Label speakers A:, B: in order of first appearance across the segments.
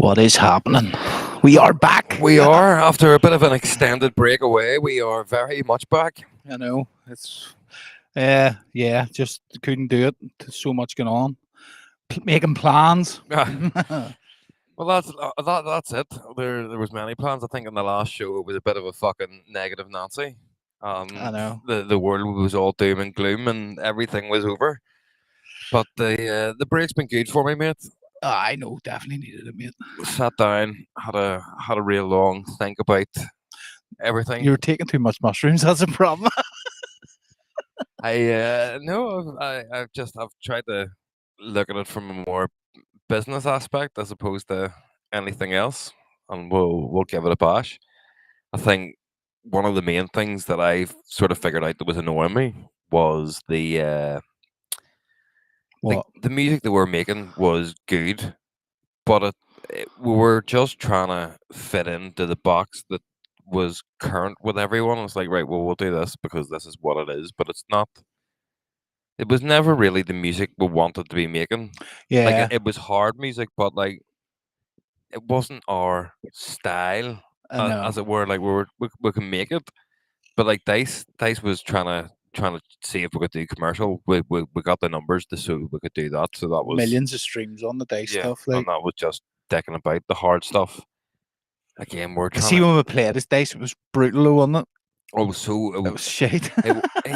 A: What is happening? We are back.
B: We are, after a bit of an extended break away, we are very much back.
A: I know it's. Just couldn't do it. There's so much going on. Making plans.
B: Well, that's it. There was many plans. I think in the last show it was a bit of a fucking negative Nancy.
A: I know.
B: The world was all doom and gloom and everything was over. But the break's been good for me, mate.
A: I know, definitely needed it, mate.
B: Sat down, had a real long think about everything.
A: You're taking too much mushrooms. That's a problem.
B: I've tried to look at it from a more business aspect as opposed to anything else, and we'll give it a bash. I think one of the main things that I've sort of figured out that was annoying me was the music that we're making was good, but we were just trying to fit into the box that was current with everyone. It's like, right, well, we'll do this because this is what it is, but it's not. It was never really the music we wanted to be making.
A: Yeah.
B: Like it was hard music, but like it wasn't our style, as it were. Like we can make it, but like Dice was trying to see if we could do commercial. We got the numbers to so we could do that. So that was
A: millions of streams on the Dice stuff. Like,
B: and that was just decking about the hard stuff. Again, we're trying.
A: See, when we played this Dice, it was brutal, wasn't it?
B: Oh, so
A: it was shit.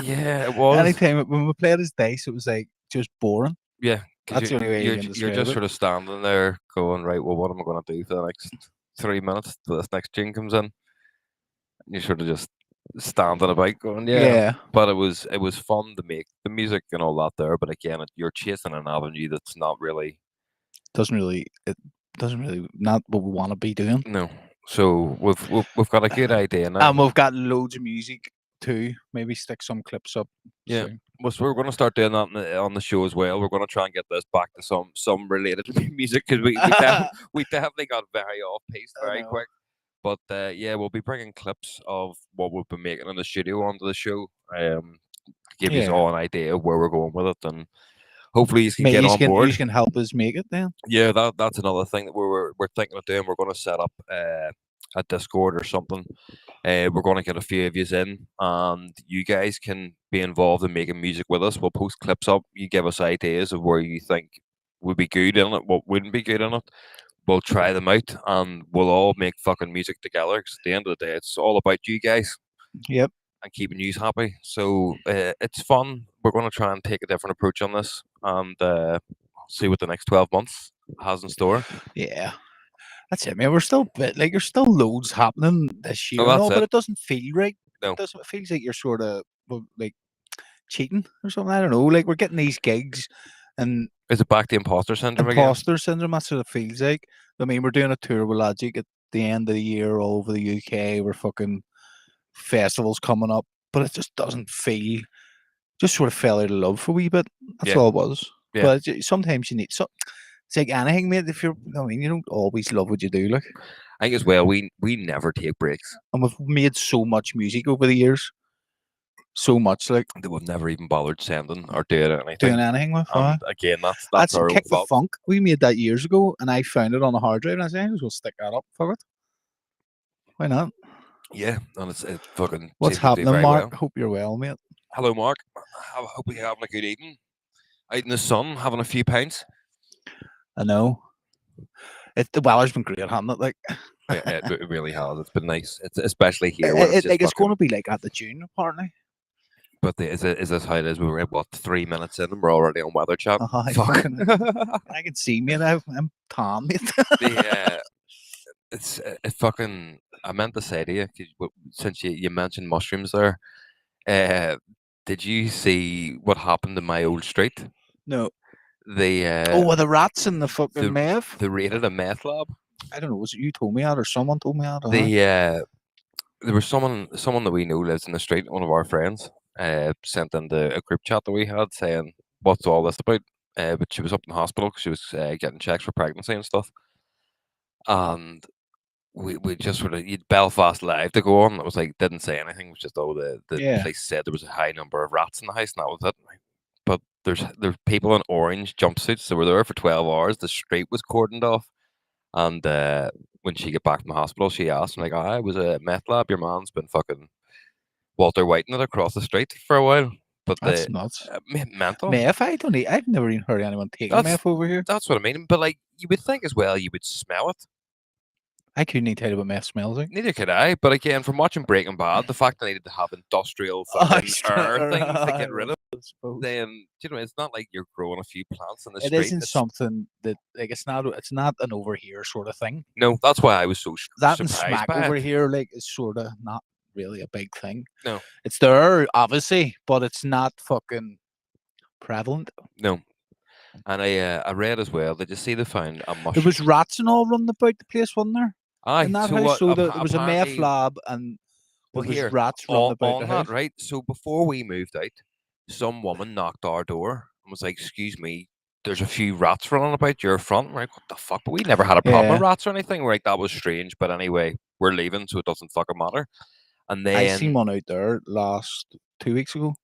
B: Yeah, it was.
A: Anytime when we played this Dice, it was like just boring.
B: Yeah,
A: that's the only way
B: you're just sort of standing there going, right, well, what am I going to do for the next 3 minutes till this next tune comes in? And you're sort of just standing about going, yeah. But it was fun to make the music and all that there. But again, you're chasing an avenue that's not really
A: doesn't really not what we want to be doing.
B: No. So we've got a good idea now,
A: and we've got loads of music too. Maybe stick some clips up.
B: Yeah. Well, so we're going to start doing that on the show as well. We're going to try and get this back to some related music because we definitely got very off pace very quick. But we'll be bringing clips of what we've been making in the studio onto the show. Give you all an idea of where we're going with it, and hopefully you can get on board.
A: You can help us make it then.
B: Yeah, that's another thing that we're thinking of doing. We're going to set up a Discord or something. We're going to get a few of you in, and you guys can be involved in making music with us. We'll post clips up. You give us ideas of where you think would be good in it, what wouldn't be good in it. We'll try them out, and we'll all make fucking music together. Because at the end of the day, it's all about you guys.
A: Yep.
B: And keeping you happy. So it's fun. We're going to try and take a different approach on this, and see what the next 12 months has in store.
A: Yeah. That's it, man. We're still there's still loads happening this year, but it doesn't feel right.
B: No.
A: It feels like you're sort of like cheating or something. I don't know. Like we're getting these gigs, and
B: is it back to imposter syndrome again?
A: Imposter syndrome. That's what it feels like. I mean, we're doing a tour with Logic at the end of the year all over the UK. We're fucking festivals coming up, but it just doesn't feel. Just sort of fell out of love for a wee bit. That's all it was. Yeah. But sometimes you need it's like anything, mate. You don't always love what you do. Like,
B: I think as well, we never take breaks,
A: and we've made so much music over the years, so much like
B: that we've never even bothered sending or doing anything
A: with.
B: Again, that's our
A: Kick the Funk. We made that years ago, and I found it on a hard drive, and I said, "I'm just gonna stick that up. Fuck it. Why not?"
B: Yeah, and it's fucking.
A: What's happening, Mark?
B: Well.
A: Hope you're well, mate.
B: Hello, Mark. I hope you're having a good evening. Out in the sun, having a few pints.
A: I know. The weather's been great, hasn't it? Like,
B: it really has. It's been nice. It's especially here.
A: It's going to be like at the June party.
B: But is this how it is? We were at 3 minutes in, and we're already on weather chat.
A: I can see, mate. I'm Tom, mate.
B: It's fucking. I meant to say to you, since you mentioned mushrooms there, did you see what happened in my old street?
A: No.
B: The
A: rats in the fucking meth.
B: They raided a meth lab.
A: I don't know. Was it you told me that, or someone told me that?
B: There was someone that we know lives in the street. One of our friends sent in a group chat that we had saying, "What's all this about?" But she was up in the hospital because she was getting checks for pregnancy and stuff. And we just sort of Belfast Live to go on. It was like didn't say anything. It was just the place said there was a high number of rats in the house, and that was it. But there's people in orange jumpsuits that were there for 12 hours. The street was cordoned off, And when she get back from the hospital, she asked me like, "I was a meth lab. Your man's been fucking Walter Whiting it across the street for a while." But
A: That's nuts.
B: mental.
A: Meth, I've never even heard anyone taking
B: That's
A: meth over here.
B: that's what I mean. But like, you would think as well, you would smell it.
A: I couldn't even tell you what meth smells like.
B: Neither could I. But again, from watching Breaking Bad, the fact that they needed to have industrial fucking air things to get rid of, then it's not like you're growing a few plants in the
A: It
B: street.
A: isn't something that like it's not an over here sort of thing.
B: No, that's why I was so
A: That and
B: surprised
A: smack
B: by
A: over
B: it.
A: here like is sort of not really a big thing.
B: No,
A: it's there obviously, but it's not fucking prevalent.
B: no. And I read as well. Did you see they found a mushroom?
A: There was rats and all running about the place, wasn't there?
B: Aye,
A: In that
B: so
A: house,
B: what?
A: so there was a meth
B: Apparently,
A: lab and there
B: well,
A: was
B: here
A: rats running about
B: on
A: the
B: that,
A: house.
B: right? So before we moved out, some woman knocked our door and was like, "Excuse me, there's a few rats running about your front." We're like, "What the fuck?" But we never had a problem with
A: Yeah.
B: rats or anything. We're like, that was strange, but anyway, we're leaving, so it doesn't fucking matter. And
A: I seen
B: then
A: one out there last 2 weeks ago,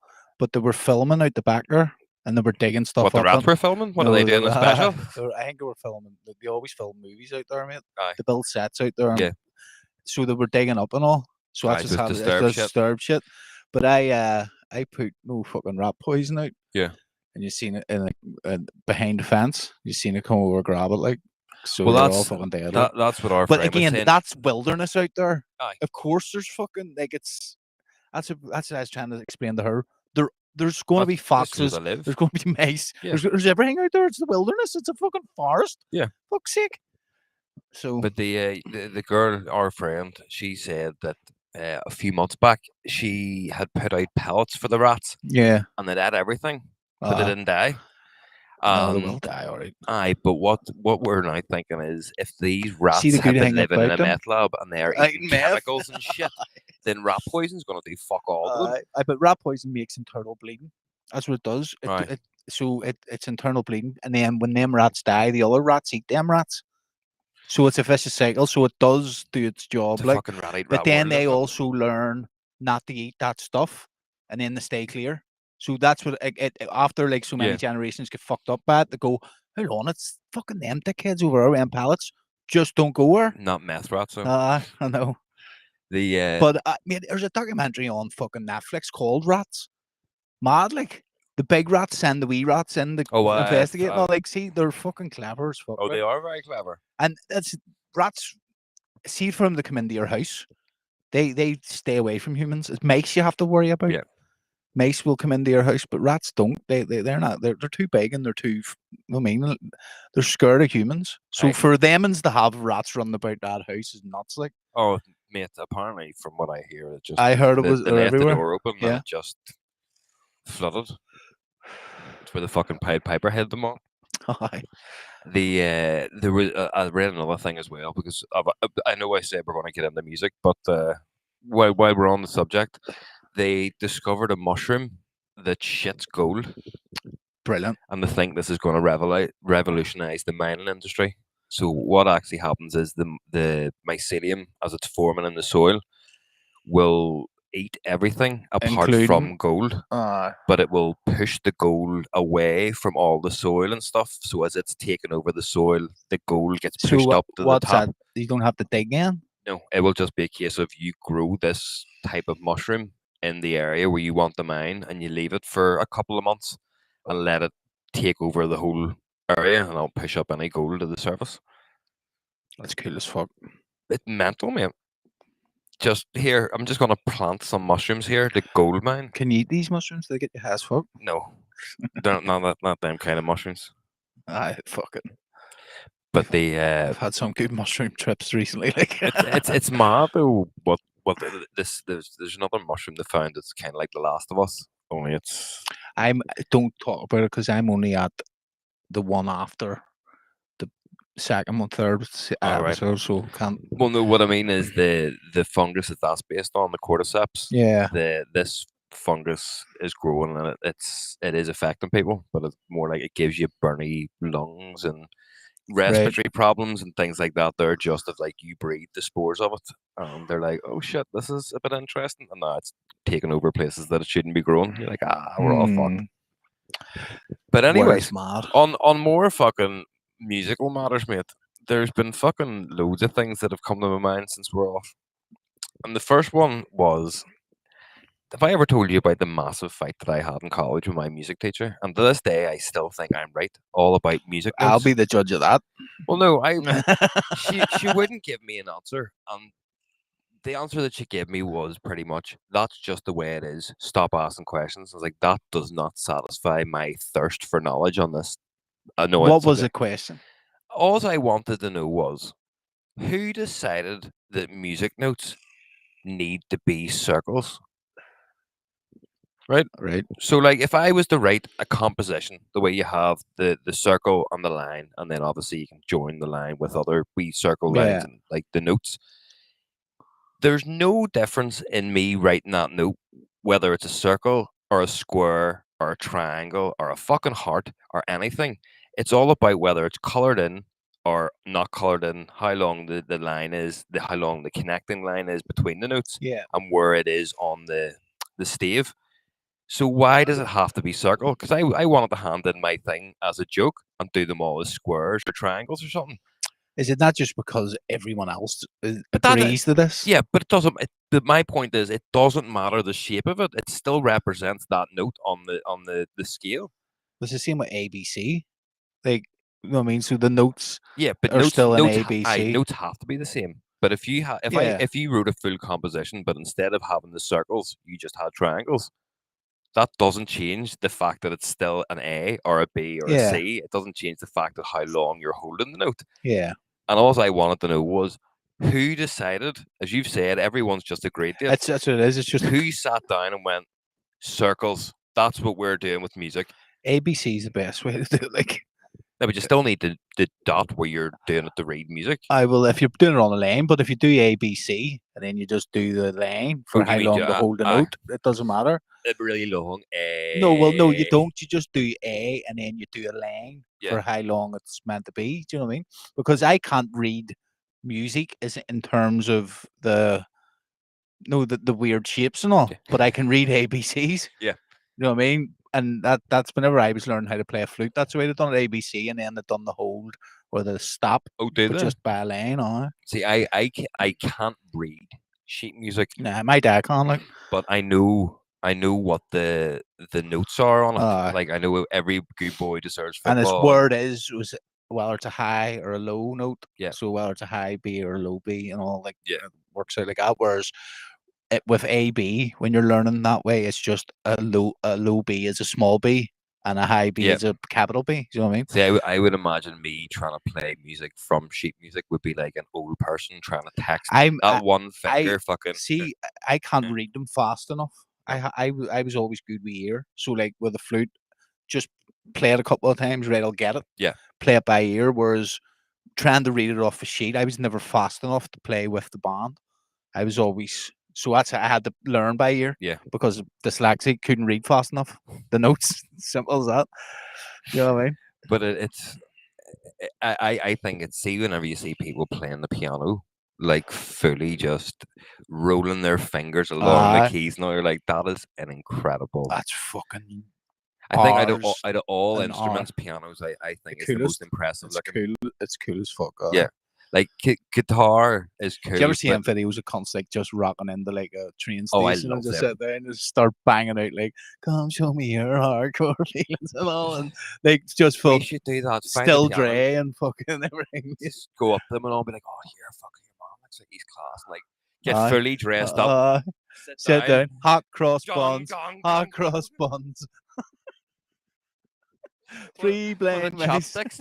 A: but they were filming out the back there and they were digging stuff
B: what the
A: up.
B: rats
A: and-
B: were filming? What are
A: No,
B: they doing? A special?
A: I think they were filming. They always film movies out there, mate.
B: Aye.
A: They build sets out there.
B: Yeah.
A: So they were digging up and all. So that's
B: Aye,
A: just
B: just
A: how
B: disturbed shit.
A: disturbed shit. But I put no fucking rat poison out.
B: Yeah.
A: And you seen it in behind the fence. You seen it come over, grab it, like. So
B: Well,
A: they're all
B: that's
A: fucking dead.
B: that's what our
A: But
B: friend was
A: again,
B: saying.
A: that's wilderness out there.
B: Aye.
A: Of course, there's fucking like it's. That's what I was trying to explain to her. There's going to be foxes. There's going to be mice.
B: Yeah.
A: There's everything out there. It's the wilderness. It's a fucking forest.
B: Yeah.
A: Fuck's sake. So.
B: But the girl, our friend, she said that a few months back she had put out pellets for the rats.
A: Yeah.
B: And they ate everything, but they didn't die.
A: No, they will die, all right.
B: Aye, but what we're now thinking is if these rats
A: See the
B: have
A: good
B: been
A: thing
B: living in a
A: about them?
B: meth lab and they're
A: Like
B: eating
A: meth.
B: chemicals and shit, then rat poison's going to do fuck all to them.
A: But rat poison makes internal bleeding. That's what it does.
B: Right.
A: It's internal bleeding, and then when them rats die, the other rats eat them rats. So it's a vicious cycle. So it does do its job,
B: It's a
A: like.
B: fucking rat eat
A: But
B: rat
A: then
B: world,
A: they
B: isn't it?
A: also learn not to eat that stuff, and then they stay clear. So that's what after like so many
B: Yeah.
A: generations get fucked up bad. They go, hold on, it's fucking them dickheads over there with pallets. Just don't go there.
B: Not meth rats, so.
A: I know.
B: The
A: But mate, there's a documentary on fucking Netflix called Rats. Mad, like the big rats send the wee rats in to investigate. And all, like, see, they're fucking clever as fuck.
B: oh,
A: right?
B: they are very clever.
A: And that's rats. See, for them to come into your house, they stay away from humans. It's mice you have to worry about.
B: Yeah.
A: Mice will come into your house, but rats don't. They're not. They're too big and they're too. I mean, they're scared of humans. So
B: Aye.
A: for them to have rats running about that house is nuts. Like,
B: Oh, mate, apparently from what I hear, it just
A: I heard it
B: they
A: was
B: left
A: everywhere.
B: the door open
A: Yeah.
B: and it just flooded. It's where the fucking Pied Piper hid them all.
A: Aye.
B: There was I read another thing as well because I know I said we're going to get into music, but while we're on the subject, they discovered a mushroom that shits gold,
A: Brilliant.
B: and they think this is going to revolutionize the mining industry. So what actually happens is the mycelium, as it's forming in the soil, will eat everything apart from gold, but it will push the gold away from all the soil and stuff. So as it's taken over the soil, the gold gets pushed up to the top.
A: That? You don't have to dig in?
B: No, it will just be a case of you grow this type of mushroom in the area where you want the mine, and you leave it for a couple of months and let it take over the whole area, and it'll push up any gold to the surface.
A: That's cool as fuck.
B: It's mental, mate. Just here, I'm just gonna plant some mushrooms here. The gold mine.
A: Can you eat these mushrooms? They get you high as fuck.
B: No, not them kind of mushrooms.
A: Aye, fucking.
B: But the
A: I've had some good mushroom trips recently. Like
B: it's mad though. What there's another mushroom they found that's kind of like The Last of Us. Only it's.
A: Don't talk about it because I'm only at the one after the second or third episode, so can't.
B: Well, no. What I mean is the fungus that's based on the cordyceps.
A: Yeah.
B: This fungus is growing and it is affecting people, but it's more like it gives you burny lungs and respiratory problems and things like that. They're just if like you breathe the spores of it, they're like, oh shit, this is a bit interesting, and now it's taking over places that it shouldn't be growing. You're like, we're all fucked. But anyways,
A: mad.
B: on more fucking musical matters, mate. there's been fucking loads of things that have come to my mind since we're off. And the first one was, have I ever told you about the massive fight that I had in college with my music teacher? And to this day, I still think I'm right, all about music
A: I'll
B: notes.
A: be the judge of that.
B: Well, no, she wouldn't give me an answer, and the answer that she gave me was pretty much, that's just the way it is. Stop asking questions. I was like, that does not satisfy my thirst for knowledge on this annoying
A: What was the
B: subject.
A: question?
B: All I wanted to know was, who decided that music notes need to be circles? Right?
A: Right.
B: So, like, if I was to write a composition, the way you have the circle and the line, and then obviously you can join the line with other wee circle lines
A: Yeah.
B: and like the notes, there's no difference in me writing that note, whether it's a circle or a square or a triangle or a fucking heart or anything. It's all about whether it's colored in or not colored in, how long the line is, how long the connecting line is between the notes,
A: Yeah.
B: and where it is on the stave. So why does it have to be circle? Because I wanted to hand in my thing as a joke and do them all as squares or triangles or something.
A: Is it not just because everyone else
B: But that
A: agrees to this?
B: Yeah, but it doesn't. My point is, it doesn't matter the shape of it. It still represents that note on the scale.
A: It's the same with ABC. Like, you know what I mean? So the notes
B: Yeah, but
A: are still in
B: notes
A: ABC.
B: notes have to be the same. But if you
A: Yeah.
B: if you wrote a full composition, but instead of having the circles, you just had triangles, that doesn't change the fact that it's still an A or a B or a
A: Yeah.
B: C. It doesn't change the fact of how long you're holding the note.
A: Yeah.
B: And all I wanted to know was, who decided, as you've said, everyone's just agreed to it.
A: That's what it is. It's just
B: Who sat down and went, circles, that's what we're doing with music.
A: ABC is the best way to do it. Like,
B: No, but you still need the dot where you're doing it to read music.
A: I will if you're doing it on a line, but if you do ABC and then you just do the line
B: Oh,
A: for
B: do you
A: how
B: mean
A: long to hold the note, it doesn't matter.
B: really long?
A: No, well, no, you don't. You just do A and then you do a line
B: Yeah.
A: for how long it's meant to be. Do you know what I mean? Because I can't read music is in terms of the weird shapes and all,
B: Yeah.
A: but I can read ABCs.
B: Yeah.
A: You know what I mean? And that's whenever I was learning how to play a flute, that's the way they done it, ABC, and then they done the hold or the stop,
B: Oh, do
A: but
B: they?
A: just by a line on it.
B: See, I can't read sheet music,
A: Nah, my dad can like.
B: but I know what the notes are on it.
A: Uh,
B: Like, I know every good boy deserves
A: and his
B: football.
A: word was whether it's a high or a low note.
B: Yeah.
A: So whether it's a high B or a low B and all, like,
B: Yeah.
A: it works out like that. Whereas with AB, when you're learning that way, it's just a low B is a small B and a high B
B: Yeah.
A: is a capital B. Do you know what I mean?
B: See, I would imagine me trying to play music from sheet music would be like an old person trying to text. That one finger fucking.
A: See, I can't read them fast enough. I was always good with ear. So like with the flute, just play it a couple of times, right? I'll get it.
B: Yeah.
A: Play it by ear. Whereas trying to read it off a sheet, I was never fast enough to play with the band. I was always I had to learn by ear.
B: Yeah.
A: Because dyslexic, couldn't read fast enough. The notes, simple as that. You know what I mean?
B: But I think it's, see, whenever you see people playing the piano, like fully just rolling their fingers along the keys, now you're like, that is an incredible.
A: That's fucking.
B: I think out of all
A: an
B: instruments, pianos, I think is the
A: coolest.
B: most impressive
A: It's
B: looking.
A: cool. It's cool as fuck.
B: Yeah. Like guitar is cool.
A: Do you ever see them videos of cunts like just rocking into like a train
B: Oh, I
A: station and
B: love
A: just
B: them.
A: sit there and just start banging out like, "Come show me your hardcore feelings" and all, and like just
B: We
A: fuck
B: should do that. Find
A: Still
B: a piano,
A: Dre and fucking everything.
B: just go up to them and all be like, "Oh, here, fucking your mom looks like he's class." And, like, get
A: Aye.
B: fully dressed up,
A: Sit down, hot cross
B: Gong,
A: buns,
B: gong,
A: hot
B: gong,
A: cross buns.
B: with
A: Free
B: the
A: blame mice.
B: chopsticks.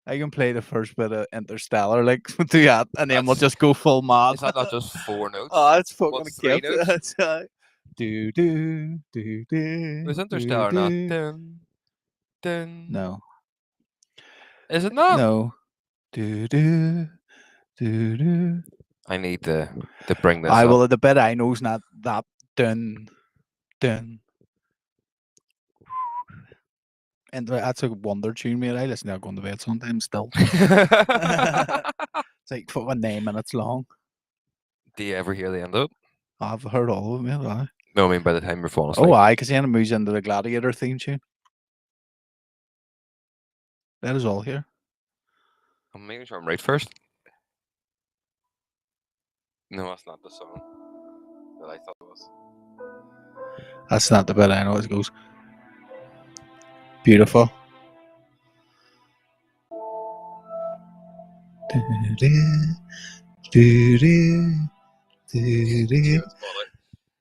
A: I can play the first bit of Interstellar, like do that, and then we'll just go full mad.
B: Is that not just 4 notes?
A: Oh, it's fucking
B: What's 3
A: gift.
B: notes?
A: That's do do do do.
B: Is Interstellar not?
A: do.
B: Dun, dun.
A: No,
B: Is it not?
A: no. Do do do do.
B: I need to bring this
A: I
B: up.
A: will. The bit I know is not that dun dun. And that's a wonder tune, mate. I listen to that going to bed sometimes still. It's like fucking 9 minutes long.
B: Do you ever hear the end of it?
A: I've heard all of it, mate. Aye.
B: No, I mean by the time you're falling asleep.
A: Oh, aye, because then it moves into the Gladiator theme tune. Let us all hear.
B: I'm making sure I'm right first. No, that's not the song that I thought it was.
A: That's not the bit I know. It goes beautiful.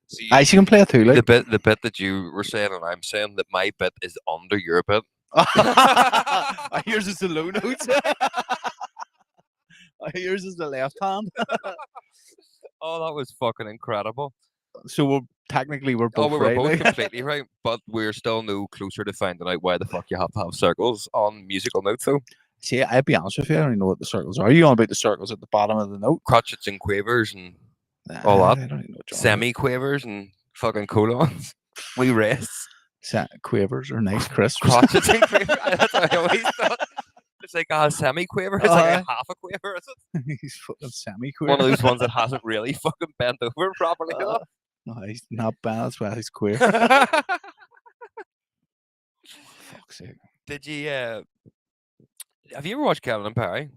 B: See,
A: I she can play it too. Like
B: the bit that you were saying and I'm saying that my bit is under your bit.
A: Yours is the low notes. Yours is the left hand.
B: Oh, that was fucking incredible.
A: So we're technically we're
B: Oh,
A: both
B: we were
A: right.
B: both
A: Like.
B: completely right, but we're still no closer to finding out why the fuck you have to have circles on musical notes, though.
A: See, I'd be honest with you. I don't even know what the circles are. Are you on about the circles at the bottom of the note?
B: Crotchets and quavers and all
A: I
B: that.
A: don't even know what you're on about.
B: Semi-quavers and fucking colons. We rests.
A: Quavers are nice crisps.
B: Crotchets and quavers. That's what I always thought. It's like a semi-quaver. It's like a half a quaver, is it?
A: He's fucking semi-queer.
B: One of those ones that hasn't really fucking bent over properly enough.
A: No, he's not bad. That's why he's queer. Fuck's sake.
B: Did you have you ever watched Kevin and Perry?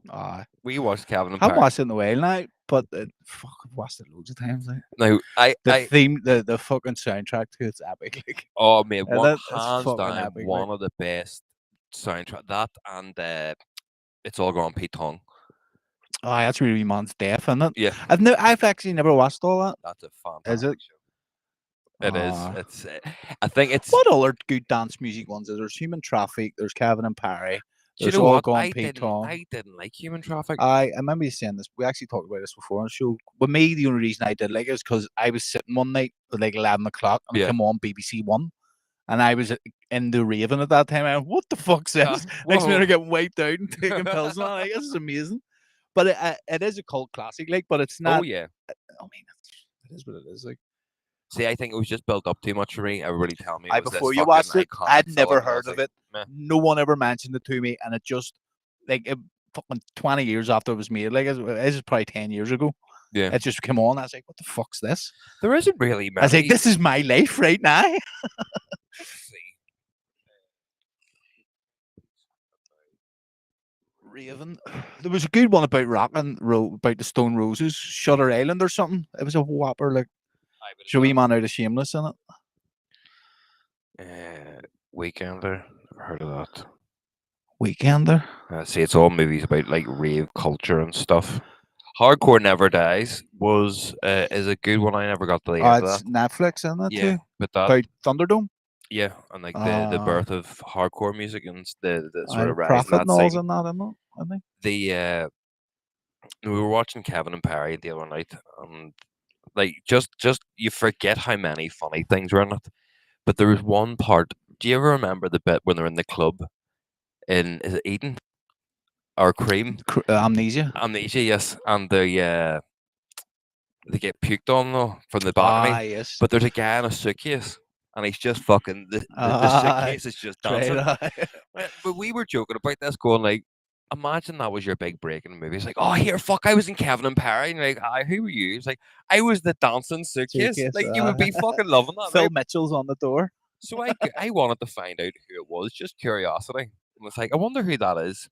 B: We watched Kevin and
A: I've
B: Perry.
A: watched it in a while now, but fuck, I've watched it loads of times. Like.
B: Now,
A: the fucking soundtrack to it's epic. Like.
B: Oh man,
A: That's
B: hands
A: fucking
B: down,
A: epic,
B: one
A: like.
B: of the best soundtrack. That and It's All Gone Pete Tong.
A: Oh, that's really man's death, isn't it?
B: Yeah,
A: I've actually never watched all that.
B: that's a fantastic
A: Is it?
B: show. It is. It's. I think it's.
A: What other good dance music ones? There's Human Traffic. There's Kevin and Perry.
B: Do you
A: There's
B: know
A: All
B: what?
A: Gone Pete Tong.
B: I didn't like Human Traffic.
A: I remember you saying this. We actually talked about this before on the show. With me, the only reason I did like it is because I was sitting one night at like 11 o'clock and it came on BBC One. And I was in the raving at that time. I went, what the fuck's this? Next minute, I get wiped out and taking pills. And I'm like, this is amazing. But it is a cult classic, like, but it's not.
B: Oh, yeah.
A: I mean, it is what it is. Like.
B: See, I think it was just built up too much for me. Everybody tell me
A: before you watched it, I'd never heard of it.
B: Meh.
A: No one ever mentioned it to me, and it just fucking 20 years after it was made, like this is probably 10 years ago.
B: Yeah,
A: it just came on. I was like, what the fuck's this?
B: There isn't really many.
A: I was like, this is my life right now. Raven. There was a good one about rocking about the Stone Roses, Shutter Island or something. It was a whopper, like Joey Man out of Shameless in
B: it. Weekender, heard of that?
A: Weekender.
B: See, it's all movies about like rave culture and stuff. Hardcore Never Dies is a good one. I never got to the end of
A: It's
B: that.
A: Netflix, isn't it?
B: Yeah,
A: too?
B: but that
A: About Thunderdome.
B: Yeah, and like the birth of hardcore music and the sort of rise
A: Prophet
B: in
A: and
B: that
A: all's
B: scene.
A: in that, isn't it?
B: We were watching Kevin and Perry the other night, and like just you forget how many funny things were in it. But there was one part. Do you ever remember the bit when they're in the club is it Eden or Cream?
A: Amnesia.
B: Amnesia, yes, and they get puked on though from the balcony.
A: Yes.
B: But there's a guy in a suitcase. And he's just fucking the suitcase is just dancing. But we were joking about this, going like, imagine that was your big break in the movie. It's like, oh here, fuck, I was in Kevin and Perry. And you're like, who were you? It's like, I was the dancing suitcase. Like you would be fucking loving that.
A: Phil Mitchell's on the door.
B: So I wanted to find out who it was, just curiosity. And it's like, I wonder who that is.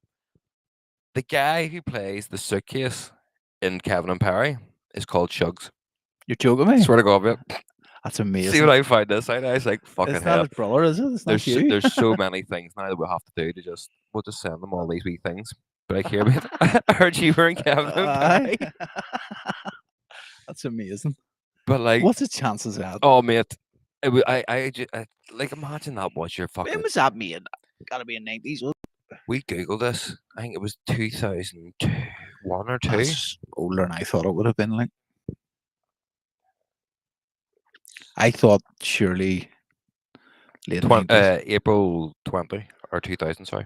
B: The guy who plays the suitcase in Kevin and Perry is called Shugs.
A: You're joking me?
B: Swear to God, mate.
A: That's amazing.
B: See what I find this out? I was like, fucking hell.
A: It's not his brother, is it? It's not you.
B: There's so many things now that we'll have to do to we'll just send them all these wee things. But I hear me. I heard you were in Kevin and Perry.
A: That's amazing.
B: But like,
A: what's the chances of that?
B: Oh mate, I like imagine that was your fucking.
A: When was that made? Gotta be in 90s.
B: We googled this. I think it was 2001 or 2.
A: That's older than I thought it would have been. Like, I thought surely late
B: April 20 or 2000. Sorry.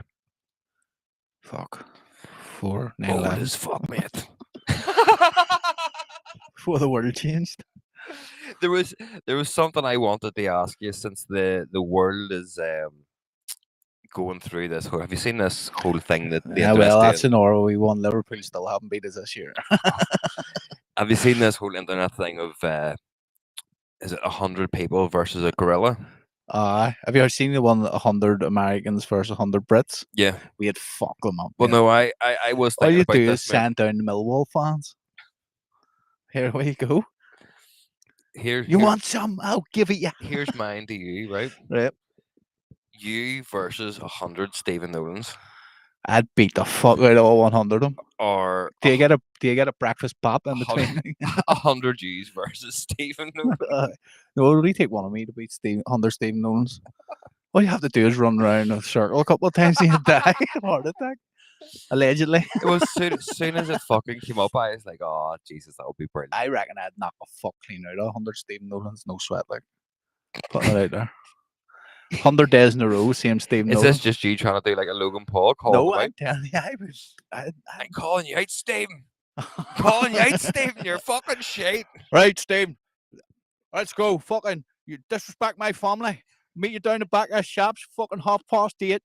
A: Fuck. 4
B: Old as fuck, mate.
A: Before the world changed.
B: There was something I wanted to ask you since the world is going through this whole. Have you seen this whole thing that the
A: well, that's an Euro we won. Liverpool still haven't beat us this year.
B: Have you seen this whole internet thing of is it 100 people versus a gorilla?
A: Have you ever seen the one 100 Americans versus 100 Brits?
B: Yeah.
A: We had fuck them up.
B: Well,
A: Mate.
B: no, I was
A: All
B: thinking
A: you
B: about
A: do is
B: this, mate.
A: send down the Millwall fans. Here we go. You
B: Here,
A: want some? I'll give it you.
B: here's mine to you, right?
A: Right.
B: You versus 100 Stephen Nolans,
A: I'd beat the fuck out of all 100 of them.
B: or
A: Do you get a breakfast pop in between?
B: 100 U's versus Stephen Nolan.
A: No, it'll only take one of me to beat 100 Stephen Nolans. All you have to do is run around a circle a couple of times and you die. Heart attack. Allegedly.
B: It was soon as it fucking came up, I was like, oh Jesus, that would be brilliant.
A: I reckon I'd knock a fuck clean out of 100 Stephen Nolans. No sweat, like. Putting it out there. 100 days in a row, same Stephen
B: Is
A: Nolan.
B: this just you trying to do like a Logan Paul calling
A: No,
B: him out?
A: I'm telling you,
B: I'm calling you out, Stephen. Calling you out, Stephen. You're fucking shit.
A: Right, Stephen. Let's go. Fucking, you disrespect my family. Meet you down the back of the shops, fucking 8:30.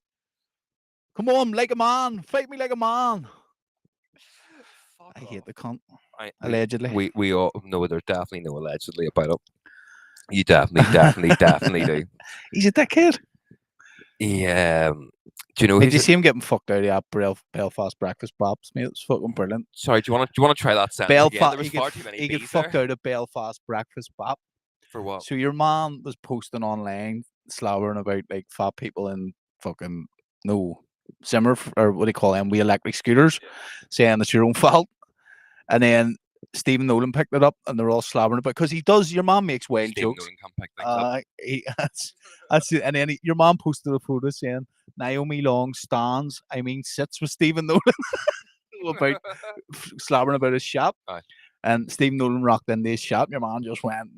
A: Come on, like a man. Fight me like a man. I hate the cunt. Allegedly.
B: We all know there's definitely no allegedly about it. You definitely do.
A: He's a dickhead.
B: Yeah. Do you know?
A: Did you see him getting fucked out of that Belfast breakfast pops, mate? It's fucking brilliant.
B: Sorry, do you want to try that sentence again? There was far too many
A: he
B: B's
A: get fucked
B: there.
A: out of Belfast breakfast pop.
B: For what?
A: So your man was posting online, slobbering about like fat people in fucking Zimmer, or what do you call them? We electric scooters, saying it's your own fault. And then Stephen Nolan picked it up, and they're all slobbering about because he does. Your mom makes wild
B: Stephen
A: jokes.
B: Nolan can pick things up.
A: That's it. And then your mom posted a photo saying Naomi Long stands. I mean, sits with Stephen Nolan about slobbering about his shop.
B: Aye.
A: And Stephen Nolan rocked into his shop. Your man just went.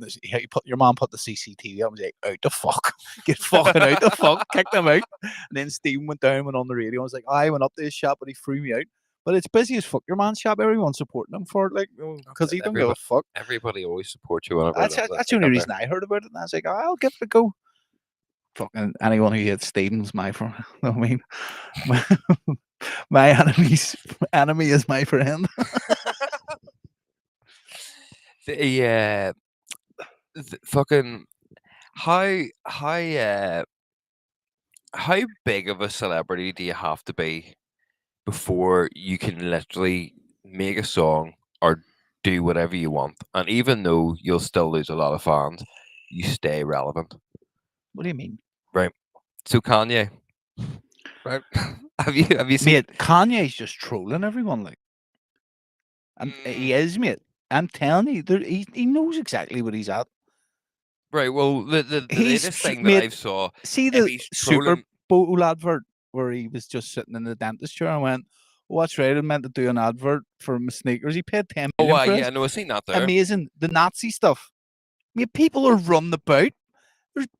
A: Your mom put the CCTV up and was like, "Out the fuck, get fucking out the fuck," kicked him out. And then Stephen went down, went on the radio, and was like, "I went up to his shop, but he threw me out." But it's busy as fuck. Your man's shop, everyone's supporting him for it, like, because he don't give a fuck.
B: Everybody always supports you.
A: That's the only reason I heard about it. And I was like, I'll give it a go. Fucking anyone who hates Stephen's my friend. I mean, my enemy is my friend.
B: Fucking how big of a celebrity do you have to be before you can literally make a song or do whatever you want, and even though you'll still lose a lot of fans, you stay relevant?
A: What do you mean?
B: Right. So Kanye, right? have you seen?
A: Mate, Kanye's just trolling everyone, like, and he is, mate. I'm telling you, he knows exactly what he's at.
B: Right. Well, the latest thing that I saw.
A: See the Super Bowl advert where he was just sitting in the dentist chair and went, "What's right? I meant to do an advert for my sneakers." He paid $10 million.
B: Oh, yeah, no, I seen that there.
A: Amazing. The Nazi stuff. I mean, people are running about.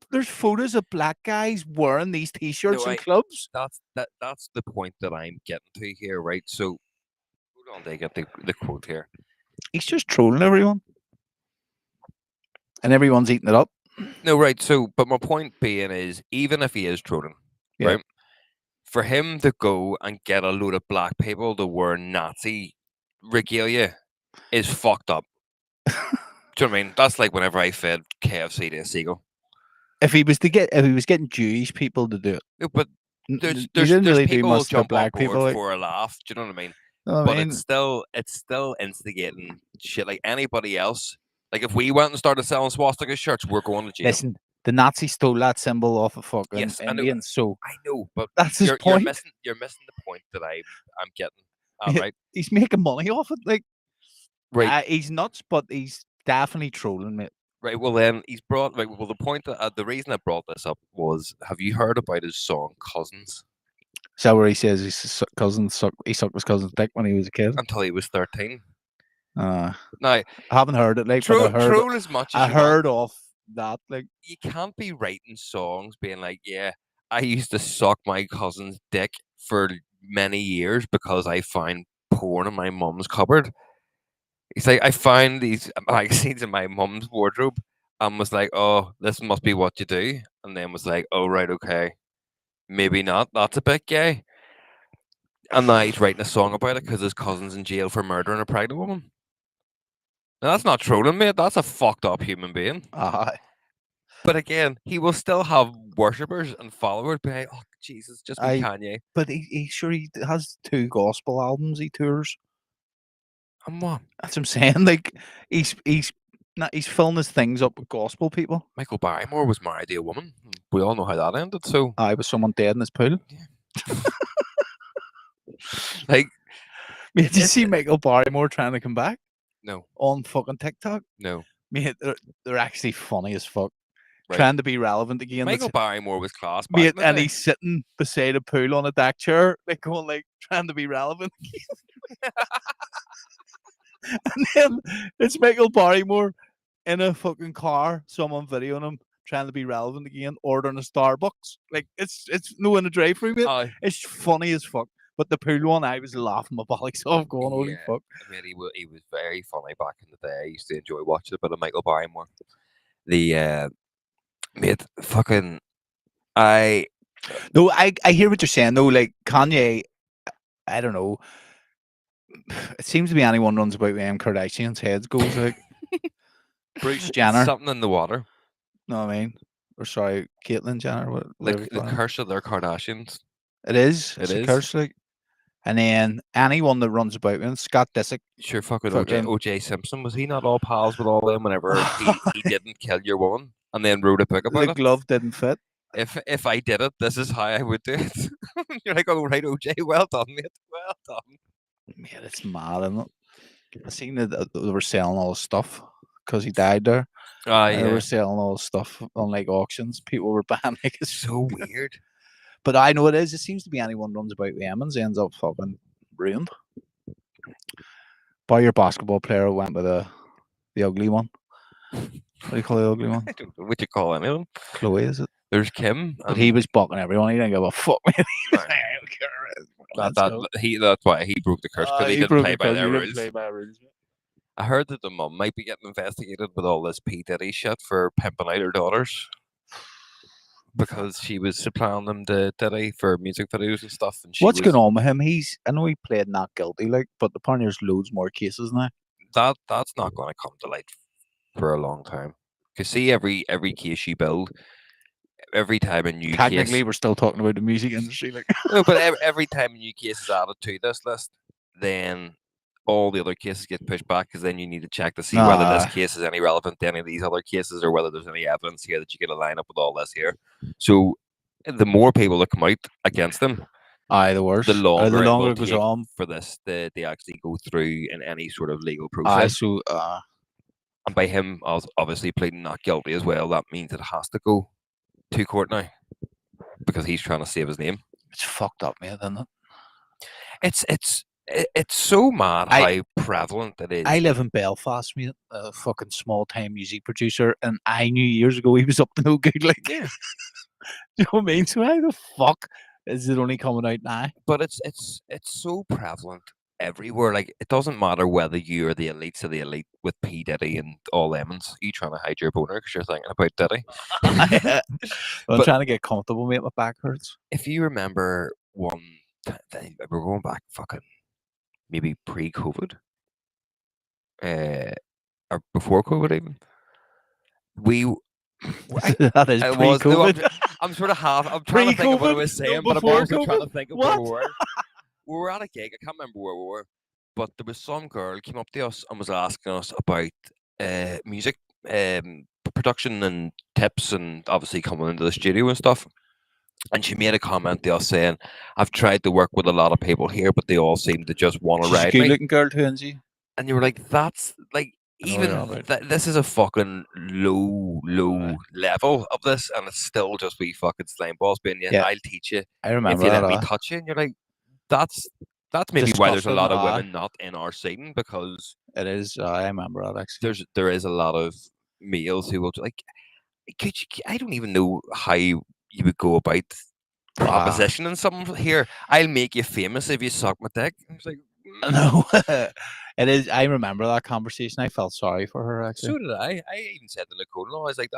A: There's photos of black guys wearing these T-shirts in clubs.
B: That's the point that I'm getting to here, right? So, hold on, they get the quote here.
A: He's just trolling everyone, and everyone's eating it up.
B: No, right. So, but my point being is, even if he is trolling, right, for him to go and get a load of black people to wear Nazi regalia is fucked up. Do you know what I mean? That's like whenever I fed KFC to a seagull.
A: If he was getting Jewish people to do it,
B: no, but there's
A: really
B: people
A: do much
B: jump
A: black
B: on board
A: people
B: for a laugh. Do you know what I mean?
A: I
B: but
A: mean,
B: it's still instigating shit like anybody else. Like if we went and started selling swastika shirts, we're going to jail.
A: Listen, the Nazis stole that symbol off of fucking Indians, so
B: I know, but
A: that's his point.
B: You're missing the point that I'm getting. Right?
A: He's making money off it, like.
B: Right.
A: He's nuts, but he's definitely trolling, mate.
B: Right. Well, then he's brought. Right. Well, the point that the reason I brought this up was: have you heard about his song "Cousins"?
A: Is that where he says he sucked his cousin's dick when he was a kid?
B: Until he was 13.
A: Now
B: I
A: haven't heard it. Like,
B: troll as much as
A: I heard of that. Like,
B: you can't be writing songs being like, "Yeah, I used to suck my cousin's dick for many years because I found porn in my mum's cupboard." He's like, I found these magazines in my mum's wardrobe and was like, "Oh, this must be what you do." And then was like, "Oh, right, okay. Maybe not. That's a bit gay." And now he's writing a song about it because his cousin's in jail for murdering a pregnant woman. Now, that's not trolling, mate. That's a fucked up human being. But again, he will still have worshippers and followers behind. Oh Jesus, just be
A: I
B: Kanye.
A: but he has 2 gospel albums he tours.
B: And what?
A: That's what I'm saying. Like he's not he's filling his things up with gospel people.
B: Michael Barrymore was married to a woman. We all know how that ended. So,
A: I was someone dead in his pool.
B: like,
A: Mate, did you
B: it's
A: see Michael Barrymore trying to come back
B: no,
A: on fucking TikTok?
B: no,
A: Mate, they're actually funny as fuck.
B: right.
A: Trying to be relevant again.
B: Michael Barrymore was class back
A: Mate,
B: in the
A: and
B: day.
A: he's sitting beside a pool on a deck chair, like going like trying to be relevant. And then it's Michael Barrymore in a fucking car, someone videoing him trying to be relevant again, ordering a Starbucks. Like it's no in a drive-through, mate.
B: Oh,
A: It's funny as fuck. But the pool one, I was laughing my bollocks off, going, "Holy
B: yeah.
A: fuck!"
B: I mean, he was very funny back in the day. I used to enjoy watching a bit of Michael Barrymore. The mate, fucking, I
A: No, I hear what you're saying though. Like Kanye, I don't know. It seems to be anyone runs about with M Kardashian's heads goes like Bruce
B: it's
A: Jenner.
B: something in the water.
A: Know what I mean? Or sorry, Caitlyn Jenner, whatever you
B: The
A: call her.
B: curse of their Kardashians.
A: It is.
B: It
A: It's a
B: is.
A: curse, like. And then anyone that runs about with Scott Disick,
B: Sure, fucking
A: fucking
B: OJ Simpson, was he not all pals with all them whenever he didn't kill your woman and then wrote a book
A: the
B: about it?
A: glove didn't fit.
B: If I did it, this is how I would do it. You're like, oh right, OJ, well done, mate, well done.
A: Man, it's mad, isn't it? I seen that they were selling all the stuff because he died there.
B: Ah,
A: And they were
B: yeah,
A: selling all the stuff on like auctions. People were buying like it's
B: so weird.
A: But I know it is. It seems to be anyone runs about with Emmons ends up fucking ruined. By your basketball player went with the ugly one. What do you call the ugly one?
B: I don't know what you call any of them.
A: Chloe, is it?
B: There's Kim,
A: But he was bucking everyone. He didn't give a fuck. Man.
B: Right.
A: Let's go.
B: That's why he broke the curse because he didn't
A: broke
B: play
A: the
B: by
A: code.
B: their
A: He didn't
B: rules.
A: play by rules.
B: I heard that the mum might be getting investigated with all this P Diddy shit for pimping out her daughters because she was supplying them to Diddy for music videos and stuff, and
A: What's going on with him? I know he played not guilty, like, but apparently there's loads more cases now.
B: That's not going to come to light for a long time. Because see, every case you build, every time a new
A: Technically,
B: case,
A: we're still talking about the music industry, like.
B: no, but every time a new case is added to this list, then all the other cases get pushed back because then you need to check to see whether this case is any relevant to any of these other cases or whether there's any evidence here that you get a line up with all this here. So the more people that come out against them,
A: The worse.
B: the longer,
A: The longer
B: it
A: it goes
B: will take
A: on.
B: for this they actually go through in any sort of legal
A: Aye,
B: process.
A: so
B: And by him obviously pleading not guilty as well, that means it has to go to court now because he's trying to save his name.
A: it's fucked up, man, isn't it?
B: It's so mad how prevalent it is.
A: I live in Belfast, mate, a fucking small time music producer, and I knew years ago he was up to no good. Like,
B: Yeah.
A: you know what I mean? So how the fuck is it only coming out now?
B: But it's so prevalent everywhere. Like it doesn't matter whether you're the elites of the elite with P Diddy and all lemons. You trying to hide your boner because you're thinking about Diddy.
A: I'm
B: But-
A: trying to get comfortable, mate. My back hurts.
B: If you remember one thing, we're going back fucking maybe pre-COVID, or before COVID even.
A: That is
B: It was no,
A: pre-COVID.
B: I'm sort of half. I'm trying to think of what I was
A: Pre-COVID? No,
B: saying, but I'm
A: before
B: also trying to
A: COVID?
B: think of where we
A: What?
B: were. We were at a gig. I can't remember where we were, but there was some girl came up to us and was asking us about music production and tips, and obviously coming into the studio and stuff. And she made a comment to us saying, "I've tried to work with a lot of people here, but they all seem to just want to
A: She's a
B: ride me."
A: good-looking girl too, isn't she?
B: And you were like, "That's like."
A: I know
B: Even
A: you're all right.
B: this is a fucking low level of this, and it's still just we fucking slime balls being
A: Yeah.
B: I'll teach you
A: I
B: if
A: remember
B: you
A: that.
B: let me touch you. And you're like, that's maybe why there's a
A: Disgusting,
B: lot of
A: aye.
B: women not in our scene because
A: It is. I remember that actually.
B: there is a lot of males who will like. Could you, I don't even know how you would go about propositioning something here. I'll make you famous if you suck my dick. I was like,
A: No, it is. I remember that conversation. I felt sorry for her actually.
B: so did I. I even said to Nicole, no, I was like,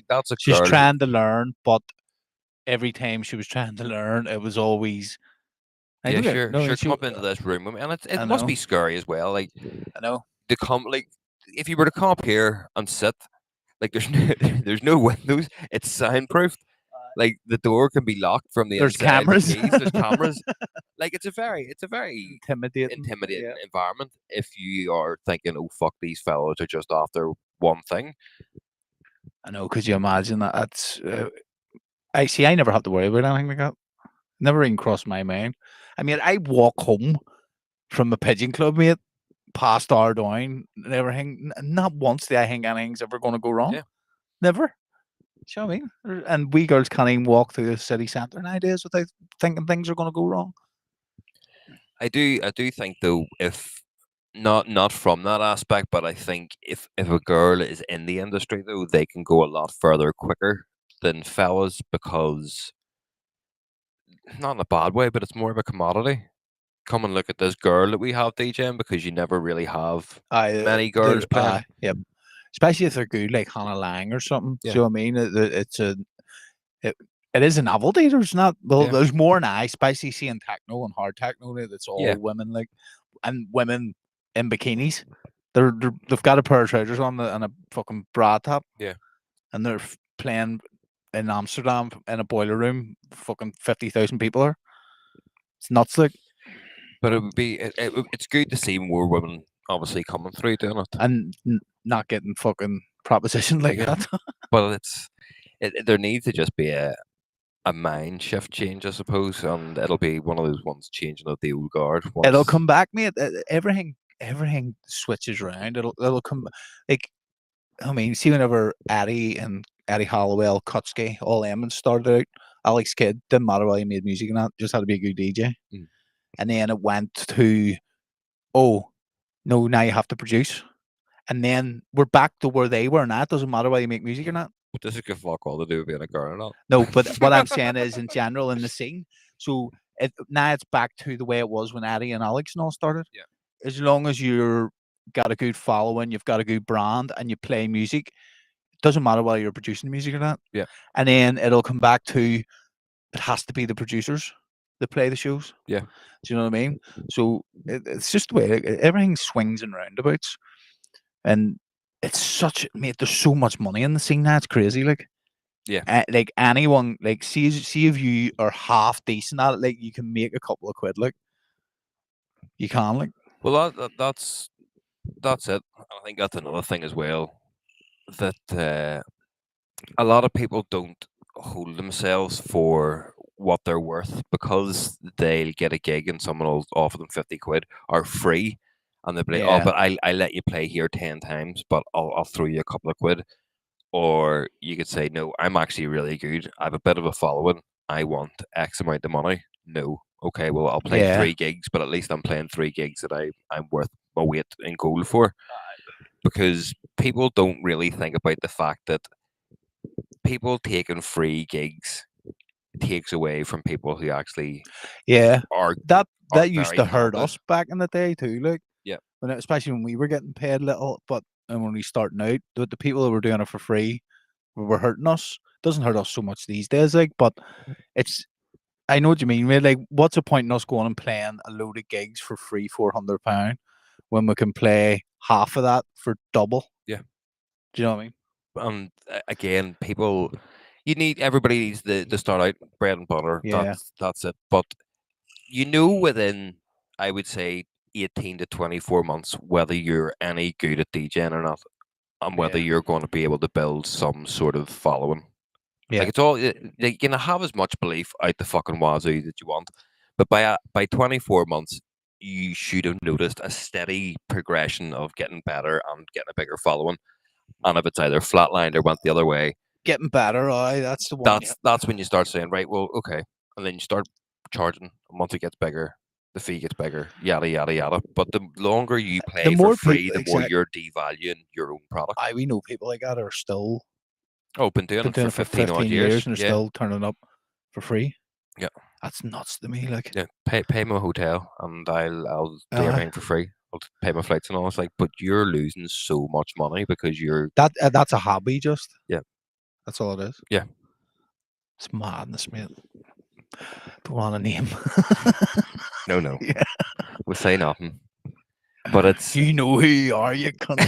B: that's a
A: She's
B: girl.
A: trying to learn, but every time she was trying to learn, it was always.
B: Yeah,
A: Okay,
B: sure,
A: no,
B: sure.
A: she-
B: Come up into this room with me, and
A: I
B: it must be
A: know.
B: scary as well. Like
A: I know.
B: to come, like if you were to come up here and sit, Like there's no windows. It's soundproofed. Like the door can be locked from the
A: There's
B: inside with
A: cameras.
B: keys. There's cameras. Like it's a very
A: Intimidating.
B: intimidating
A: Yeah.
B: environment if you are thinking, oh fuck, these fellows are just after one thing.
A: I know. Could you imagine that? That's. I see. I never have to worry about anything like that. Never even crossed my mind. I mean, I walk home from the pigeon club, mate, past our down and everything. Not once do I think anything's ever going to go wrong.
B: Yeah.
A: Never. Do you know what I mean? And we girls can't even walk through the city centre nowadays without thinking things are going to go wrong.
B: I do think though, if not from that aspect, but I think if a girl is in the industry though, they can go a lot further quicker than fellas because not in a bad way, but it's more of a commodity. Come and look at this girl that we have DJing because you never really have many girls playing.
A: Yep. Especially if they're good, like Hannah Lang or something.
B: Yeah.
A: Do you know what I mean? It's a it is a novelty. There's not
B: Yeah.
A: there's more now, especially seeing techno and hard techno now that's all
B: Yeah.
A: women like and women in bikinis. They've got a pair of trousers on and a fucking bra top.
B: Yeah.
A: And they're playing in Amsterdam in a boiler room. Fucking 50,000 people are. It's nuts, like.
B: But it would be it's good to see more women obviously coming through doing it.
A: And not getting fucking propositioned like that.
B: But there needs to just be a mind shift change, I suppose, and it'll be one of those ones changing of the old guard.
A: It'll come back, mate. Everything switches around. It'll come like I mean, see whenever Eddie Hollowell, Kutsky, all them started out, Alex Kidd, didn't matter whether he made music or not, just had to be a good DJ.
B: Mm.
A: And then it went to, oh, no, now you have to produce. And then we're back to where they were now. It doesn't matter whether you make music or not.
B: But this is good fuck all to do with being a girl or not.
A: No, but what I'm saying is in general in the scene. So now it's back to the way it was when Eddie and Alex and all started.
B: Yeah.
A: As long as you're got a good following, you've got a good brand, and you play music, it doesn't matter whether you're producing music or not.
B: Yeah.
A: And then it'll come back to it has to be the producers that play the shows.
B: Yeah.
A: Do you know what I mean? So it's just the way everything swings and roundabouts. And it's such mate, there's so much money in the scene now, it's crazy. Like like anyone, like see if you are half decent at it, like you can make a couple of quid, like you can, like.
B: Well, that's it. I think that's another thing as well that a lot of people don't hold themselves for what they're worth because they'll get a gig and someone will offer them 50 quid or free, and they'll be like, oh, but I let you play here 10 times, but I'll throw you a couple of quid. Or you could say, no, I'm actually really good. I have a bit of a following. I want X amount of money. No. Okay, well, I'll play 3 gigs, but at least I'm playing 3 gigs that I'm worth my weight in gold for. Because people don't really think about the fact that people taking free gigs takes away from people who actually are
A: that used to hurt us back in the day too, like especially when we were getting paid little, but and when we starting out, the people that were doing it for free were hurting us. It doesn't hurt us so much these days, like, but it's I know what you mean, man. Like, what's the point in us going and playing a load of gigs for free, £400, when we can play half of that for double?
B: Yeah.
A: Do you know what I mean?
B: Again, everybody needs to start out bread and butter.
A: Yeah.
B: That's it. But within, I would say, 18 to 24 months, whether you're any good at DJing or not, and whether you're going to be able to build some sort of following.
A: Yeah.
B: Like, it's all, you can have as much belief out the fucking wazoo that you want, but by 24 months, you should have noticed a steady progression of getting better and getting a bigger following. And if it's either flatlined or went the other way,
A: getting better, that's the one.
B: That's when you start saying, right, well, okay, and then you start charging. And once it gets bigger, the fee gets bigger, yada yada yada. But the longer you play for free, the more you're devaluing your own product.
A: We know people like that are still
B: been doing it for 15 odd years,
A: and they're still turning up for free.
B: Yeah,
A: that's nuts to me. Like,
B: pay my hotel, and I'll do everything for free. I'll pay my flights and all. It's like, but you're losing so much money because you're
A: that's a hobby, just that's all it is.
B: Yeah,
A: it's madness, mate. Don't want a name.
B: No. Yeah. We'll say nothing. But it's
A: you know who you are, you cunt.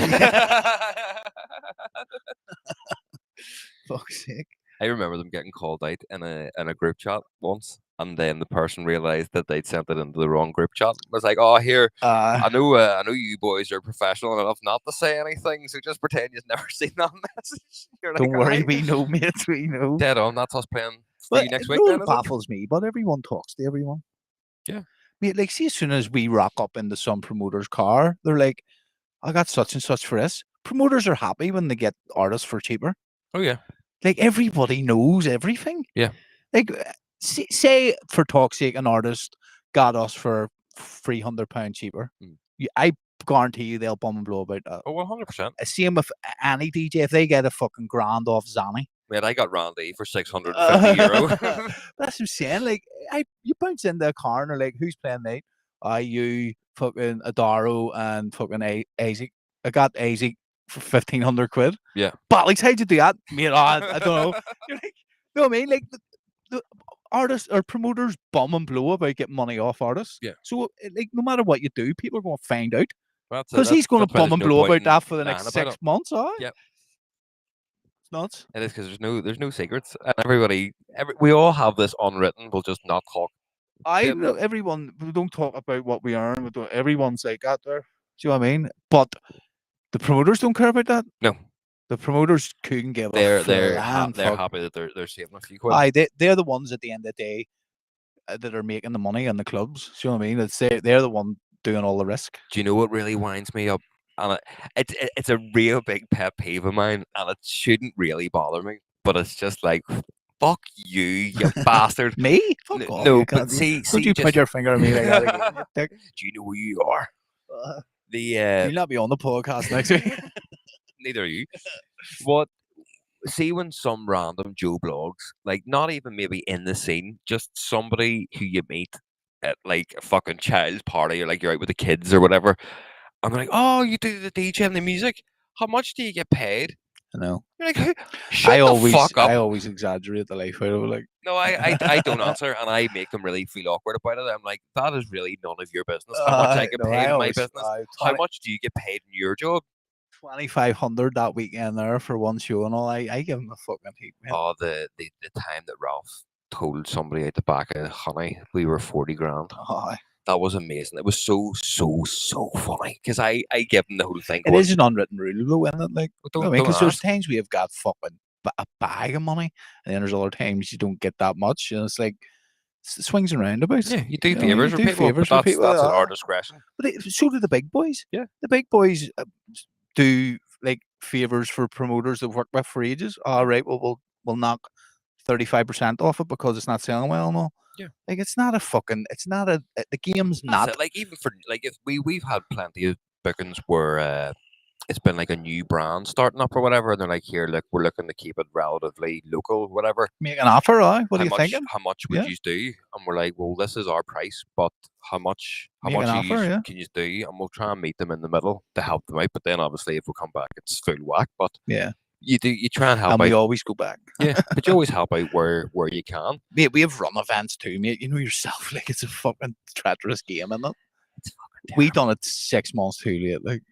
A: fuck's sake.
B: I remember them getting called out in a group chat once, and then the person realized that they'd sent it into the wrong group chat. It was like, "Oh, here, I know you boys are professional enough not to say anything, so just pretend you've never seen that message." You're like,
A: Don't worry,
B: "Aye,
A: we know, mates, we know.
B: dead on. That's us playing for
A: But
B: you next
A: you
B: week,
A: know
B: then,
A: what
B: is it?"
A: baffles me? But everyone talks to everyone.
B: Yeah.
A: Mate, like, see, as soon as we rock up into some promoter's car, they're like, I got such and such for this. Promoters are happy when they get artists for cheaper.
B: Oh yeah.
A: Like, everybody knows everything.
B: Yeah.
A: Like, say for talk's sake, an artist got us for £300 cheaper. I guarantee you they'll bum and blow about that.
B: Oh, 100%.
A: Same with any DJ. If they get a fucking grand off Zanny,
B: Mate, I got Randy for €650.
A: that's what I'm saying. Like, you bounce into a car and they're like, "Who's playing tonight?" You fucking Adaro and fucking Isaac. I got Isaac for £1,500.
B: Yeah.
A: But like, how'd you do that? Mate, I don't know. You're like, you know what I mean? Like, the artists or promoters bum and blow about getting money off artists.
B: Yeah.
A: So, like, no matter what you do, people are going to find out.
B: Well,
A: Because he's going to
B: that's why
A: bum
B: there's
A: and
B: no
A: blow
B: point
A: about that
B: in
A: for the
B: lying
A: next
B: about
A: 6
B: it.
A: months. All right.
B: Yep.
A: It's nuts.
B: It is, because there's no secrets, and we all have this unwritten. We'll just not talk.
A: I know everyone. We don't talk about what we earn. We don't, everyone's like that there. Do you know what I mean? But the promoters don't care about that.
B: No.
A: The promoters couldn't give
B: They're
A: a flying fuck.
B: happy that they're saving a few quid.
A: They're the ones at the end of the day that are making the money in the clubs. Do you know what I mean? They're the one doing all the risk.
B: Do you know what really winds me up? And it's a real big pet peeve of mine, and it shouldn't really bother me, but it's just like, fuck you, you bastard.
A: Me? Fuck off.
B: No,
A: You
B: but
A: can't-
B: see,
A: don't you point your finger at me like that again, you dick.
B: Do you know who you are?
A: You'll not be on the podcast next week.
B: Neither are you. What? See, when some random Joe blogs, like not even maybe in the scene, just somebody who you meet at like a fucking child's party, or like you're out with the kids or whatever, I'm like, "Oh, you do the DJ and the music? How much do you get paid?"
A: I know.
B: You're like, "Shut the fuck up."
A: I always exaggerate the life out of it. Like,
B: No, I don't answer, and I make them really feel awkward about it. I'm like, that is really none of your business. How much I get paid in my business? How much do you get paid in your job?
A: 2,500 that weekend there for one show and all. I give him a fucking heap, man.
B: Oh, the time that Ralph told somebody out the back of Honey we were 40 grand.
A: Oh,
B: That was amazing. It was so funny, because I give him the whole thing.
A: it is an unwritten rule, though, isn't it? Like,
B: don't
A: because there's
B: ask.
A: times we have got fucking a bag of money, and then there's other times you don't get that much. And it's like swings and roundabouts.
B: Yeah, you do
A: know,
B: favors for people, but that's at our discretion.
A: But so do the big boys.
B: Yeah.
A: The big boys do like favors for promoters they've worked with for ages. All right, well, we'll knock 35% off it because it's not selling well and all.
B: Yeah.
A: Like, it's not the game's
B: That's
A: not.
B: it. Like, even for like, if we've had plenty of bookings where it's been like a new brand starting up or whatever, and they're like, "Here, look, we're looking to keep it relatively local, whatever.
A: Make an offer, what are you thinking?
B: How much would you do?" And we're like, "Well, this is our price, but how much
A: Make an offer,
B: can you do?" And we'll try and meet them in the middle to help them out. But then obviously, if we come back, it's full whack. But
A: yeah,
B: you try and help
A: and
B: out.
A: we always go back.
B: Yeah, but you always help out where you can.
A: Mate, we have run events too, mate. You know yourself, like, it's a fucking treacherous game, isn't it?
B: It's fucking
A: We done it 6 months too late, like.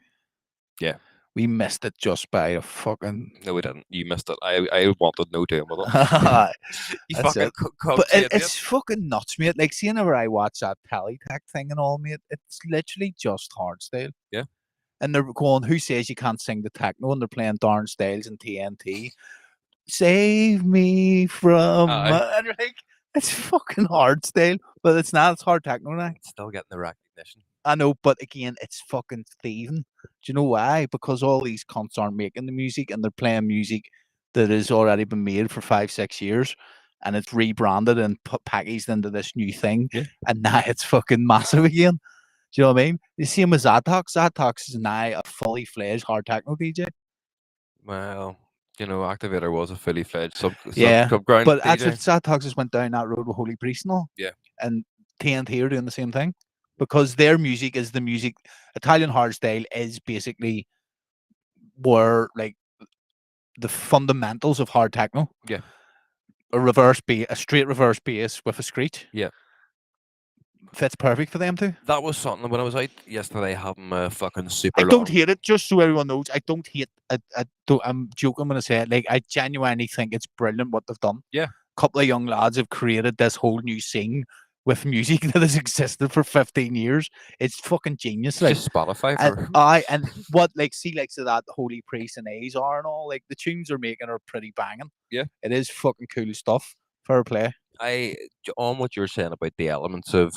B: Yeah.
A: We missed it just by a fucking.
B: No, we didn't. You missed it. I wanted no doing with it. You
A: That's
B: fucking
A: But it's fucking nuts, mate. Like, seeing whenever I watch that Teletext thing and all, mate, it's literally just hardstyle.
B: Yeah.
A: And they're going, "Who says you can't sing the techno?" And they're playing Darn Styles and TNT. Save me from. And you're like, it's fucking hardstyle, but it's not. It's hard techno now.
B: It's still getting the recognition.
A: I know, but again, it's fucking thieving. Do you know why? Because all these cunts aren't making the music, and they're playing music that has already been made for 5-6 years, and it's rebranded and packaged into this new thing, and now it's fucking massive again. Do you know what I mean? The same as Zatox. Zatox is now a fully fledged hard techno DJ.
B: Well, Activator was a fully fledged
A: subground but
B: DJ.
A: Zatox just went down that road with Holy Priest and all.
B: Yeah.
A: And TNT are doing the same thing. Because their music is the music, Italian hardstyle is basically where, like, the fundamentals of hard techno.
B: Yeah.
A: A straight reverse bass with a screech.
B: Yeah.
A: fits perfect for them too.
B: That was something when I was out yesterday having a fucking
A: I
B: super
A: don't
B: long.
A: hate it. Just so everyone knows, I don't hate. I'm joking when I say it. Like I genuinely think it's brilliant what they've done.
B: Yeah.
A: A couple of young lads have created this whole new scene with music that has existed for 15 years. It's fucking genius.
B: It's
A: Like,
B: just Spotify
A: and
B: for
A: and what like see like so that Holy Priest and A's are and all like the tunes they're making are pretty banging.
B: Yeah.
A: It is fucking cool stuff. Fair play.
B: On what you were saying about the elements of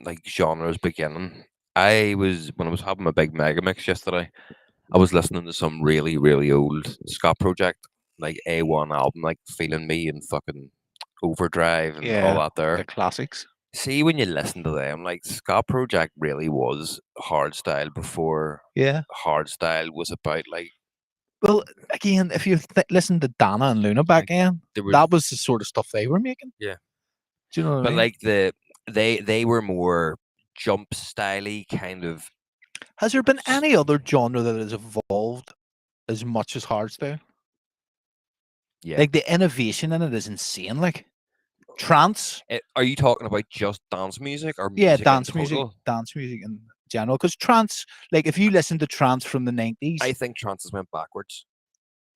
B: like genres beginning. I was when I was having my big mega mix yesterday. I was listening to some really really old ska project, like A1 album, like Feeling Me and fucking Overdrive and all
A: Yeah,
B: that there.
A: the classics.
B: See, when you listen to them, like ska project really was hardstyle before
A: Yeah.
B: hardstyle was about like
A: Well, again, if you listen to Dana and Luna back
B: like
A: then,
B: there was
A: that was the sort of stuff they were making.
B: yeah,
A: Do you know what I
B: but
A: mean?
B: like they were more jump styley kind of
A: Has there been any other genre that has evolved as much as hardstyle?
B: yeah.
A: Like the innovation in it is insane. Like trance,
B: Are you talking about just dance music or music in total?
A: dance music in general. Because trance, like if you listen to trance from the
B: I
A: 90s,
B: think trance has went backwards.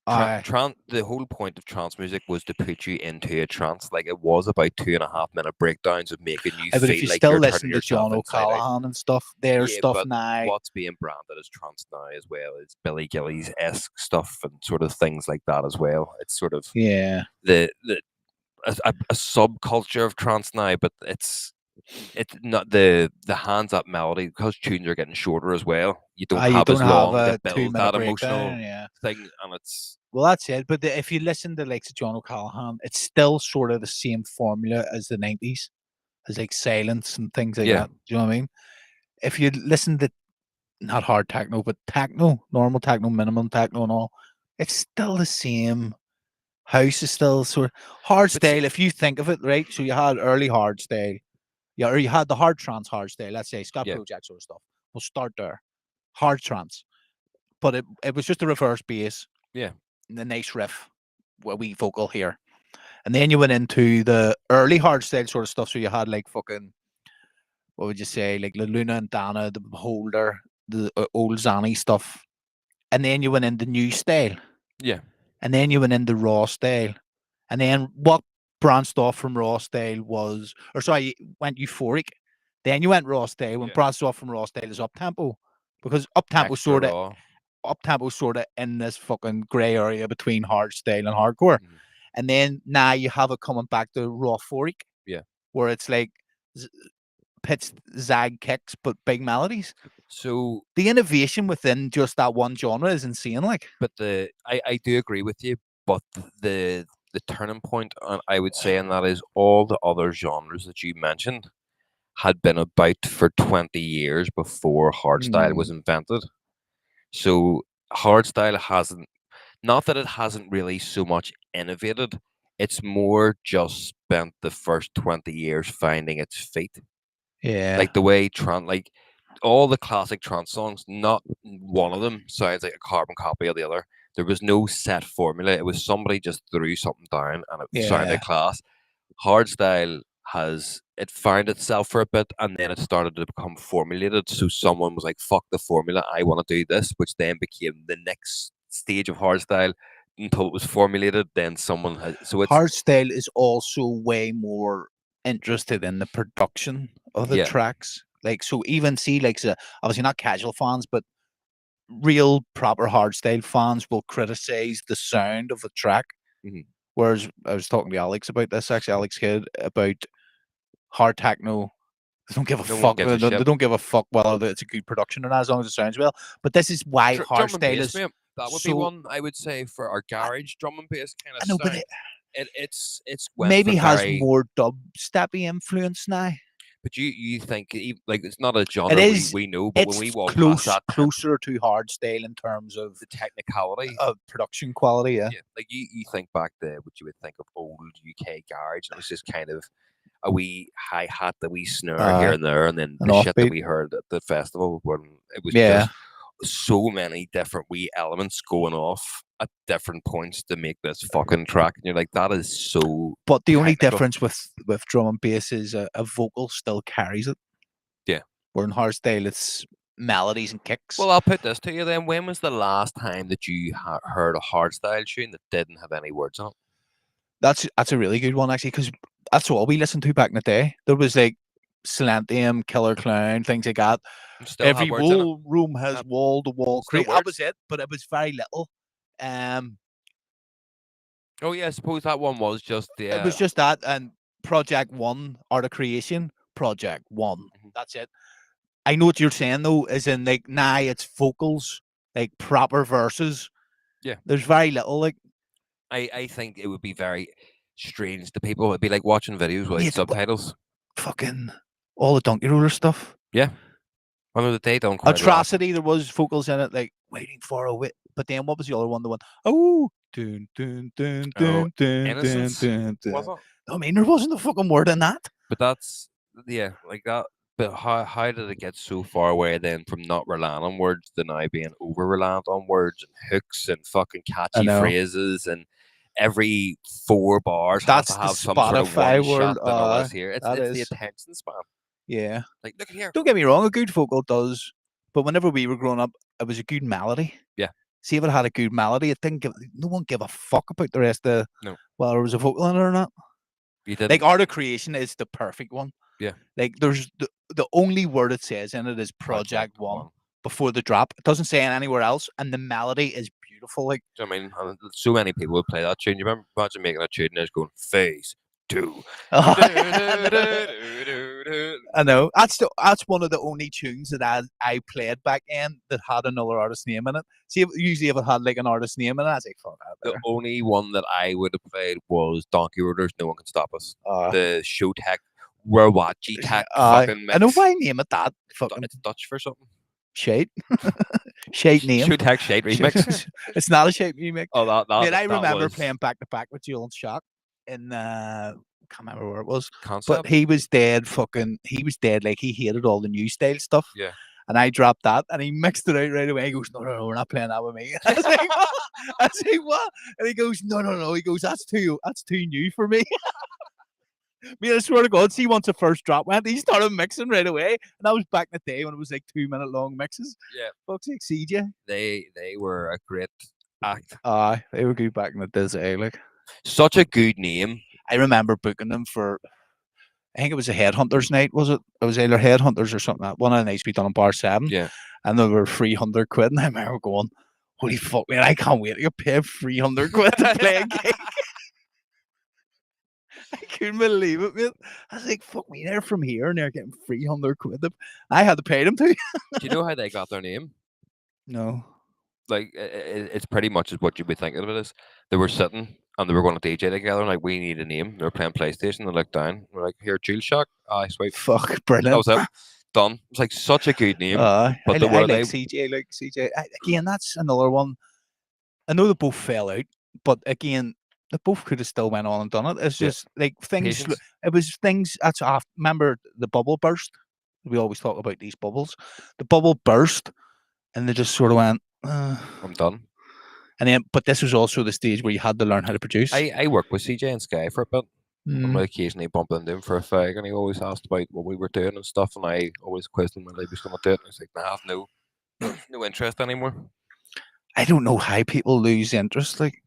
A: I
B: The whole point of trance music was to put you into a trance. Like it was about 2.5 minute breakdowns of making you
A: but if
B: feel
A: you
B: like
A: still
B: you're turning
A: listen to
B: yourself
A: John
B: inside out.
A: O'Callaghan and stuff, their
B: Yeah,
A: stuff
B: but
A: now,
B: what's being branded as trance now as well is Billy Gillies esque stuff and sort of things like that as well. It's sort of
A: yeah,
B: the a subculture of trance now, but it's not the hands up melody because tunes are getting shorter as well. You don't
A: you
B: have
A: don't
B: as
A: have
B: long to
A: a
B: build
A: 2 minute
B: that
A: breakdown.
B: emotional
A: Yeah.
B: thing, and it's
A: Well, that's it. But if you listen to like John O'Callaghan, it's still sort of the same formula as the 90s, as like silence and things like
B: yeah.
A: that. Do you know what I mean? If you listen to not hard techno, but techno, normal techno, minimum techno, and all, it's still the same. House is still sort of hard
B: But see,
A: style. If you think of it, right? So you had early hard style, yeah, or you had the hard trance hard style. Let's say Scott
B: yeah,
A: Project sort of stuff. We'll start there. Hard trance, but it was just a reverse bass
B: yeah,
A: and the nice riff, a wee vocal here, and then you went into the early hard style sort of stuff. So you had like fucking what would you say, like the Luna and Dana, the Beholder, the old Zanny stuff, and then you went into new style,
B: yeah,
A: and then you went into raw style, and then what branched off from raw style was, or sorry, went euphoric. Then you went raw style. When
B: yeah.
A: branched off from raw style is up tempo, because up tempo
B: Extra raw.
A: sort of in this fucking gray area between hard style and hardcore.
B: Mhm.
A: And then now you have it coming back to raw euphoric,
B: Yeah.
A: where it's like pitched zag kicks but big melodies.
B: So,
A: The innovation within just that one genre is insane. Like,
B: but I do agree with you, but the turning point I would say in that is all the other genres that you mentioned had been about for 20 years before hardstyle was invented. So hardstyle hasn't, not that it hasn't really so much innovated, it's more just spent the first 20 years finding its feet.
A: yeah,
B: Like the way like all the classic trance songs, not one of them sounds like a carbon copy of the other. There was no set formula. It was somebody just threw something down and it sounded
A: yeah.
B: class. Hardstyle has it found itself for a bit and then it started to become formulated. So someone was like, fuck the formula, I want to do this, which then became the next stage of hardstyle until it was formulated. Then someone has so it's
A: Hardstyle is also way more interested in the production of the
B: yeah.
A: tracks. Like, so even see, like, so obviously not casual fans, but real proper hardstyle fans will criticize the sound of the track.
B: Mhm.
A: Whereas I was talking to Alex about this, actually, Alex Kidd, about hard techno. They don't give a
B: No one
A: fuck.
B: gives a
A: They
B: shit.
A: don't give a fuck whether it's a good production or not, as long as it sounds well. But this is why
B: Drum and
A: hardstyle
B: bass,
A: is
B: mate. That would be
A: so.
B: one I would say for our
A: I,
B: garage drum and bass kind of
A: I know, but
B: sound. It's went
A: maybe
B: from
A: has
B: very.
A: more dubsteppy influence now.
B: But you think like it's not a
A: It
B: genre
A: is.
B: we know, but when
A: It's
B: we walk past that tent,
A: closer to hardstyle in terms
B: the technicality.
A: of production quality. Yeah,
B: Yeah, like you think back to what you would think of old UK garage, and it was just kind of a wee hi hat, the wee snare here and there, and then
A: an
B: the shit that
A: offbeat.
B: we heard at the festival when it was
A: Yeah,
B: just so many different wee elements going off at different points to make this fucking track, and you're like, that is so.
A: But the only
B: technical.
A: difference with drum and bass is a vocal still carries it.
B: Yeah.
A: Where in hardstyle it's melodies and kicks.
B: Well, I'll put this to you then. When was the last time that you heard a hardstyle tune that didn't have any words on it?
A: That's a really good one actually, because that's all we listened to back in the day. There was like Silentium, Killer Clown, things like that.
B: Still
A: Every
B: have words in it.
A: wall room has
B: Yep.
A: wall to wall.
B: Still
A: That was it, but it was very little.
B: Oh yeah, I suppose that one was just
A: It was just that, and Project One, Art of Creation, Project One.
B: Mhm.
A: That's it. I know what you're saying though, is in like now it's vocals, like proper verses.
B: Yeah.
A: There's very little like.
B: I think it would be very strange to people. It'd be like watching videos with
A: Mate,
B: subtitles.
A: Fucking all the Donkey Roller stuff.
B: Yeah. I know that they don't come out
A: Atrocity, there was vocals in it, like waiting for a wit. But then what was the other one? The one, oh, dun, dun, dun, dun, dun,
B: Innocence,
A: dun, dun,
B: was
A: dun.
B: it?
A: I mean, there wasn't a fucking word in that.
B: But that's like that. But how did it get so far away then from not relying on words to now being over reliant on words and hooks and fucking catchy
A: know.
B: phrases, and every 4 bars
A: That's
B: has to
A: the
B: have some sort of
A: Spotify
B: one
A: world,
B: shot than all this here. It's
A: that
B: the
A: is.
B: attention span.
A: Yeah.
B: Like, look at here.
A: Don't get me wrong, a good vocal does, but whenever we were growing up, it was a good melody.
B: Yeah.
A: See if it had a good melody, it didn't give no one give a fuck about the rest of whether there was a vocal in it or not.
B: You didn't.
A: Like Art of Creation is the perfect one.
B: Yeah.
A: Like there's the only word it says in it is Project One before the drop. It doesn't say it anywhere else, and the melody is beautiful. Like,
B: I mean, so many people would play that tune. You remember imagine making that tune and it's going phase 2.
A: I know that's one of the only tunes that I played back then that had another artist's name in it. See, usually if it had like an artist's name in it, I was like, fuck that.
B: The only one that I would have played was Donkey Rollers. No One Can Stop Us. The show tech, Werwachi tech fucking mix.
A: I know why name it that.
B: It's Dutch for something.
A: Shade. Shade name.
B: Show tech Shade remix.
A: It's not a Shade remix.
B: Oh, that.
A: Mate, I remember playing back to back with Jewel and Shock in can't remember where it was.
B: Concept.
A: But he was dead. He was dead. Like he hated all the new style stuff.
B: Yeah.
A: And I dropped that, and he mixed it out right away. He goes, "No, we're not playing that with me." I was like, "What?" I was like, "What?" And he goes, "No." He goes, "That's too new for me." I mean, I swear to God, see, once the first drop went, he started mixing right away, and that was back in the day when it was like 2-minute long mixes.
B: Yeah.
A: Fuck's sake, CJ.
B: They were a great act.
A: They were good back in the day, like.
B: Such a good name.
A: I remember booking them for, I think it was a Headhunters night, was it? It was either Headhunters or something. One of the nights we done in Bar 7.
B: Yeah.
A: And they were 300 quid, and I remember going, holy fuck, man, I can't wait to get paid 300 quid to play a gig. I couldn't believe it, man. I was like, fuck me, they're from here, and they're getting 300 quid. I had to pay them too.
B: Do you know how they got their name?
A: No.
B: Like, it's pretty much what you'd be thinking of it as. They were sitting and they were going to DJ together, and like, we need a name. They were playing PlayStation. They looked down. We're like, here, Jewel Shock. Aye, sweet.
A: Fuck, brilliant.
B: That was it. Done. It's like such a good name.
A: But
B: I
A: like CJ. Again, that's another one. I know they both fell out, but again, they both could have still went on and done it. It's just like things.
B: Patience.
A: It was things. That's off. Remember the bubble burst? We always talk about these bubbles. The bubble burst, and they just sort of went.
B: I'm done.
A: And then, but this was also the stage where you had to learn how to produce.
B: I worked with CJ and Sky for a bit. I occasionally bumped into him for a fag, and he always asked about what we were doing and stuff, and I always quizzed him when he was going to do it. And I was like, nah, I have no interest anymore.
A: I don't know how people lose interest. Like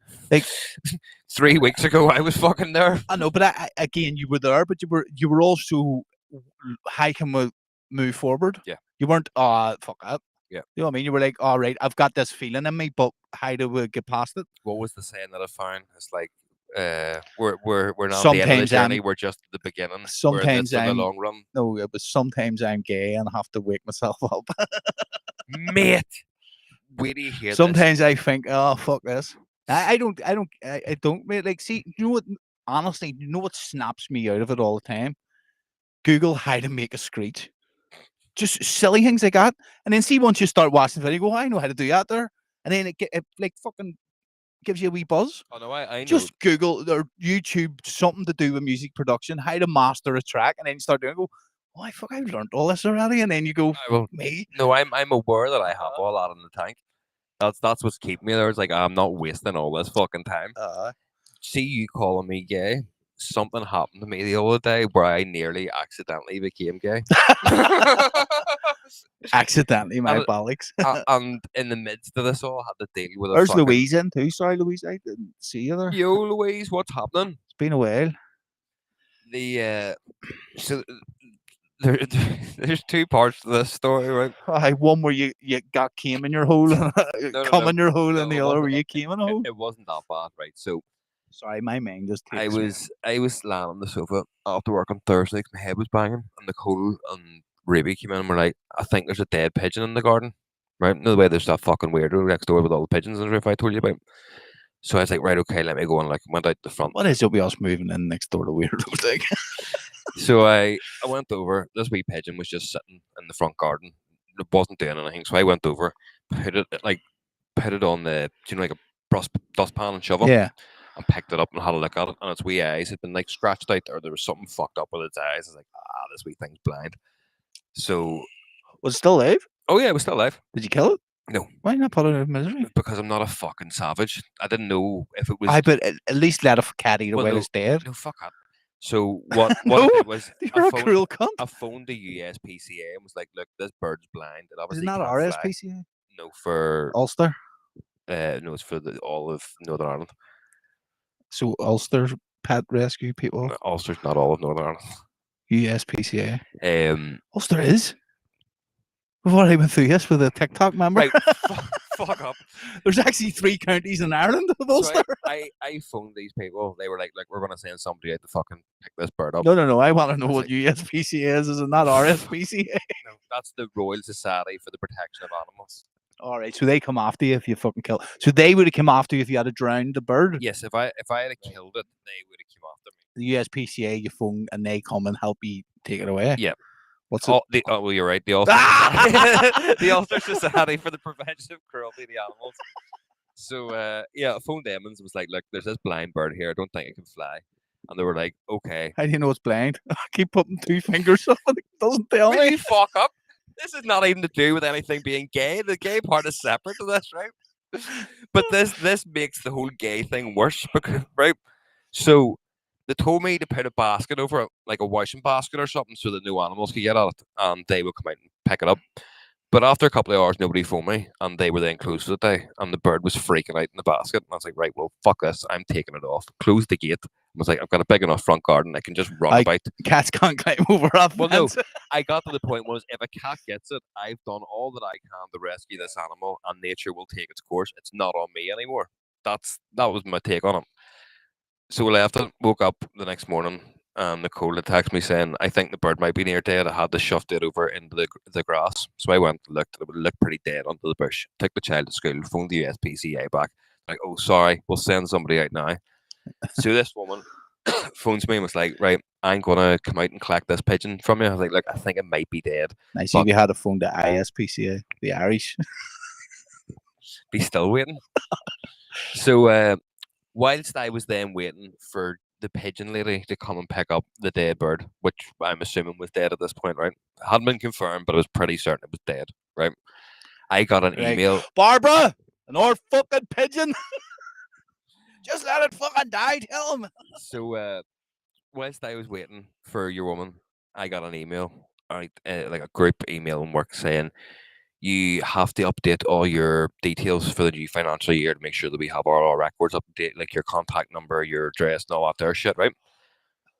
B: 3 weeks ago, I was fucking there.
A: I know, but again, you were there, but you were also, how can we move forward?
B: Yeah.
A: You weren't, fuck that.
B: Yeah.
A: You know what I mean? You were like, all right, I've got this feeling in me, but how do we get past it?
B: What was the saying that I found? It's like, we're not at the end of the journey, we're just at the beginning.
A: Sometimes
B: in the long run.
A: No, it was sometimes I'm gay and I have to wake myself up.
B: Mate. Where do you hear
A: sometimes I think, oh, fuck this. I don't, mate. Like, see, you know what, honestly, you know what snaps me out of it all the time? Google how to make a screech. Just silly things like that. And then see, once you start watching the video, you go, I know how to do that there. And then it like fucking gives you a wee buzz.
B: Oh, no, I know.
A: Just Google or YouTube something to do with music production, how to master a track, and then you start doing it, go, Why fuck? I've learned all this already, and then you go
B: Well,
A: me.
B: no, I'm aware that I have all that in the tank. That's what's keeping me there. It's like I'm not wasting all this fucking time. See you calling me gay. Something happened to me the other day where I nearly accidentally became gay.
A: Accidentally, my
B: And,
A: bollocks.
B: and in the midst of this all, I had to deal with a
A: There's
B: fucking
A: Louise in too. Sorry, Louise, I didn't see you there.
B: yo, Louise. What's happening?
A: It's been a while.
B: The so there, there's two parts to this story, right?
A: I one where you got came in your hole, come in your hole,
B: No,
A: and the
B: it
A: other
B: wasn't.
A: where you came in a hole.
B: It wasn't that bad, right? So
A: Sorry, my mind just
B: I
A: takes me.
B: was lying on the sofa after work on Thursday. 'Cause my head was banging, and Nicole and Ruby came in and were like, "I think there's a dead pigeon in the garden." Right? No way. There's that fucking weirdo next door with all the pigeons and stuff I told you about. So I was like, right, okay, let me go and like went out the front.
A: What is it with us moving in next door to weirdo thing?
B: So I went over. This wee pigeon was just sitting in the front garden. It wasn't doing anything. So I went over, put it on the like a dustpan and shovel.
A: Yeah.
B: And picked it up and had a look at it, and its wee eyes had been like scratched out, or there was something fucked up with its eyes. I was like, this wee thing's blind. So,
A: Was it still alive?
B: oh yeah, it was still alive.
A: Did you kill it?
B: No.
A: Why not put it in misery?
B: Because I'm not a fucking savage. I didn't know if it was.
A: I bet at least let a cat eat it while it's dead.
B: No, fuck that. So what
A: No,
B: I did was
A: you're a cruel cunt.
B: I phoned the USPCA and was like, look, this bird's blind. It
A: Is it
B: obviously
A: not
B: can't fly.
A: RSPCA?
B: No, for
A: Ulster.
B: no, it's for all of Northern Ireland.
A: So Ulster pet rescue people.
B: Ulster's not all of Northern Ireland.
A: USPCA.
B: Um,
A: Ulster is. We've already been through this with a TikTok member.
B: Right, fuck up.
A: There's actually 3 counties in Ireland with Ulster.
B: So I phoned these people. They were like, we're going to send somebody out to fucking pick this bird up.
A: No. I want to know
B: That's
A: what
B: like-
A: USPCA is. Is it not RSPCA?
B: No, that's the Royal Society for the Protection of Animals.
A: All right, so they come after you if you fucking kill. So they would have come after you if you had drowned the bird.
B: Yes, if I had killed it, they would have come after me.
A: The USPCA, you phone and they come and help you take it away.
B: Yeah.
A: What's it?
B: Well, you're right. The Ulster Society, the Ulster Society for the Prevention of Cruelty to Animals. So yeah, I phoned them and was like, look, there's this blind bird here. I don't think it can fly. And they were like, okay.
A: How do you know it's blind? I keep putting 2 fingers on it. It doesn't tell
B: Will
A: me.
B: you fuck up? This is not even to do with anything being gay. The gay part is separate to this, right? But this makes the whole gay thing worse because right. So they told me to put a basket over it, like a washing basket or something, so that no animals could get at it, and they would come out and pick it up. But after a couple of hours, nobody phoned me, and they were then closed for the day, and the bird was freaking out in the basket. And I was like, right, well, fuck this, I'm taking it off. Closed the gate. I was like, I've got a big enough front garden, I can just run about.
A: Cats can't climb over a
B: Well, no,
A: fence.
B: I got to the point was if a cat gets it, I've done all that I can to rescue this animal, and nature will take its course. It's not on me anymore. That was my take on it. So we left it, woke up the next morning, and Nicole had texted me saying, I think the bird might be near dead. I had to shove it over into the grass. So I went and looked, and it looked pretty dead under the bush. Took the child to school, phoned the USPCA back. Like, oh, sorry, we'll send somebody out now. So this woman phones me and was like, right, I'm going to come out and collect this pigeon from you. I was like, look, I think it might be dead.
A: Nice if you had a phone to ISPCA, the Irish.
B: Be still waiting. So whilst I was then waiting for the pigeon lady to come and pick up the dead bird, which I'm assuming was dead at this point, right? Hadn't been confirmed, but I was pretty certain it was dead, right? I got an
A: Right.
B: email.
A: Barbara, an old fucking pigeon. Just let it fucking die, tell him.
B: So whilst I was waiting for your woman, I got an email, like a group email in work saying, you have to update all your details for the new financial year to make sure that we have all our records up to date, like your contact number, your address, and all that there shit, right?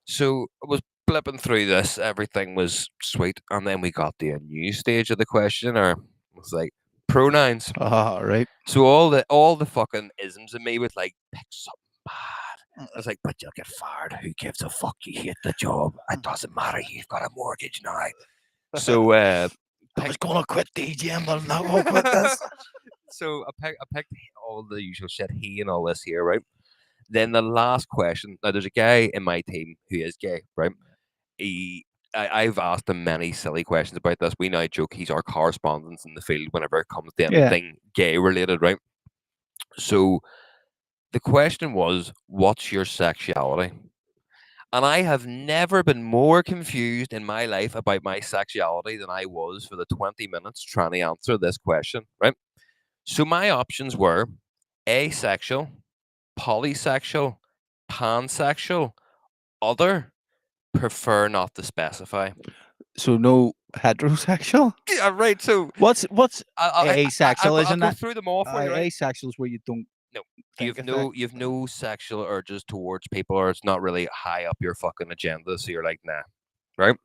B: So I was blipping through this, everything was sweet, and then we got to a new stage of the questionnaire. It was like pronouns.
A: Oh, right.
B: So all the fucking isms in me was like, pick something bad. I was like, but you'll get fired. Who gives a fuck? You hate the job. It doesn't matter. You've got a mortgage now. So
A: I was gonna quit DJing, but I'm not gonna quit this.
B: So I picked all the usual shit, he and all this here, right? Then the last question. Now there's a guy in my team who is gay, right? I've asked him many silly questions about this. We now joke he's our correspondent in the field whenever it comes to anything gay related, right? So the question was, what's your sexuality? And I have never been more confused in my life about my sexuality than I was for the 20 minutes trying to answer this question, right? So my options were asexual, polysexual, pansexual, other, prefer not to specify.
A: So no heterosexual.
B: Yeah, right. So
A: What's
B: I'll
A: asexual? Isn't
B: go
A: that
B: through them all for you, right?
A: asexual is where you don't
B: No,
A: think a thing?
B: you've no sexual urges towards people, or it's not really high up your fucking agenda. So you're like, nah, right?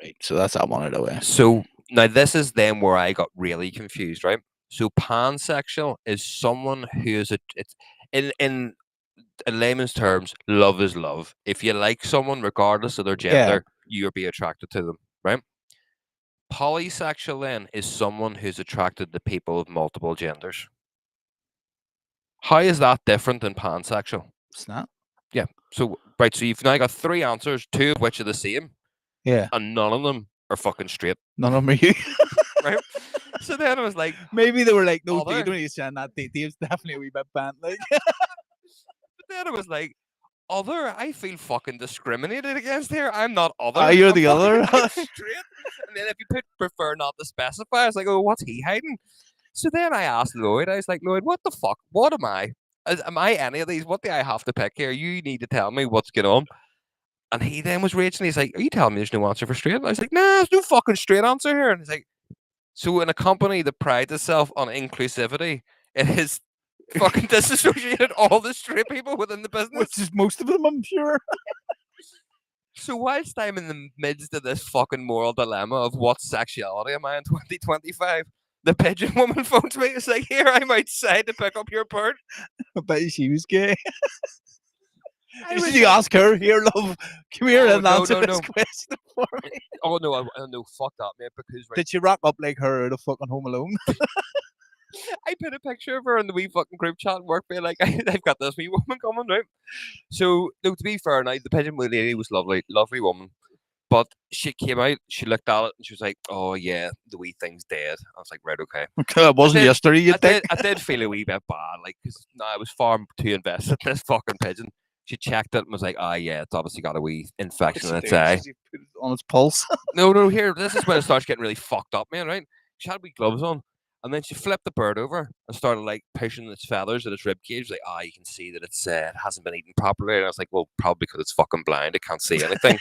A: Right. So that's that one out of the way.
B: So now this is then where I got really confused, right? So pansexual is someone who is a it's in layman's terms, love is love. If you like someone, regardless of their
A: Yeah.
B: gender, you'll be attracted to them, right? Polysexual then is someone who's attracted to people of multiple genders. How is that different than pansexual?
A: It's not.
B: Yeah. So right, so you've now got three answers, two of which are the same,
A: Yeah.
B: and none of them are fucking straight,
A: None of them are you.
B: right? So then I was like,
A: Maybe they were like, no,
B: Other?
A: dude, when you saying that, Dave's definitely a wee bit bent. Like,
B: but then I was like, other, I feel fucking discriminated against here. I'm not other.
A: you're
B: I'm
A: the
B: fucking,
A: other.
B: I'm straight. And then if you prefer not to specify, I was like, oh, what's he hiding? So then I asked Lloyd, I was like, Lloyd, what the fuck? What am I? Am I any of these? What do I have to pick here? You need to tell me what's going on. And he then was raging. He's like, are you telling me there's no answer for straight? And I was like, nah, there's no fucking straight answer here. And he's like, so in a company that prides itself on inclusivity, it has fucking disassociated all the straight people within the business.
A: Which is most of them, I'm sure.
B: So whilst I'm in the midst of this fucking moral dilemma of what sexuality am I in 2025, the pigeon woman phones me. It's like, here, I'm outside to pick up your bird.
A: I bet she was gay.
B: I
A: Did
B: was
A: you
B: like,
A: ask her, here, love, come here
B: Oh,
A: and
B: no,
A: answer
B: no,
A: this
B: no.
A: question for me?
B: oh no, no, fuck that, man. Because right,
A: Did she rock up like her out of fucking Home Alone?
B: I put a picture of her in the wee fucking group chat at work, being like, I've got this wee woman coming, right? So, no, to be fair, now the pigeon lady was lovely, lovely woman. But she came out, she looked at it, and she was like, "Oh yeah, the wee thing's dead." I was like, "Right, okay."
A: It wasn't
B: did-
A: yesterday, you think?
B: I did feel a wee bit bad, like, because no, I was far too invested in this fucking pigeon. She checked it and was like, "Ah, yeah, it's obviously got a wee infection in its eye."
A: Did you put it on its pulse?
B: No, here, this is when it starts getting really fucked up, man, right? She had wee gloves on, and then she flipped the bird over and started, like, pushing its feathers at its rib cage, like, you can see that it hasn't been eaten properly. And I was like, well, probably because it's fucking blind, it can't see anything.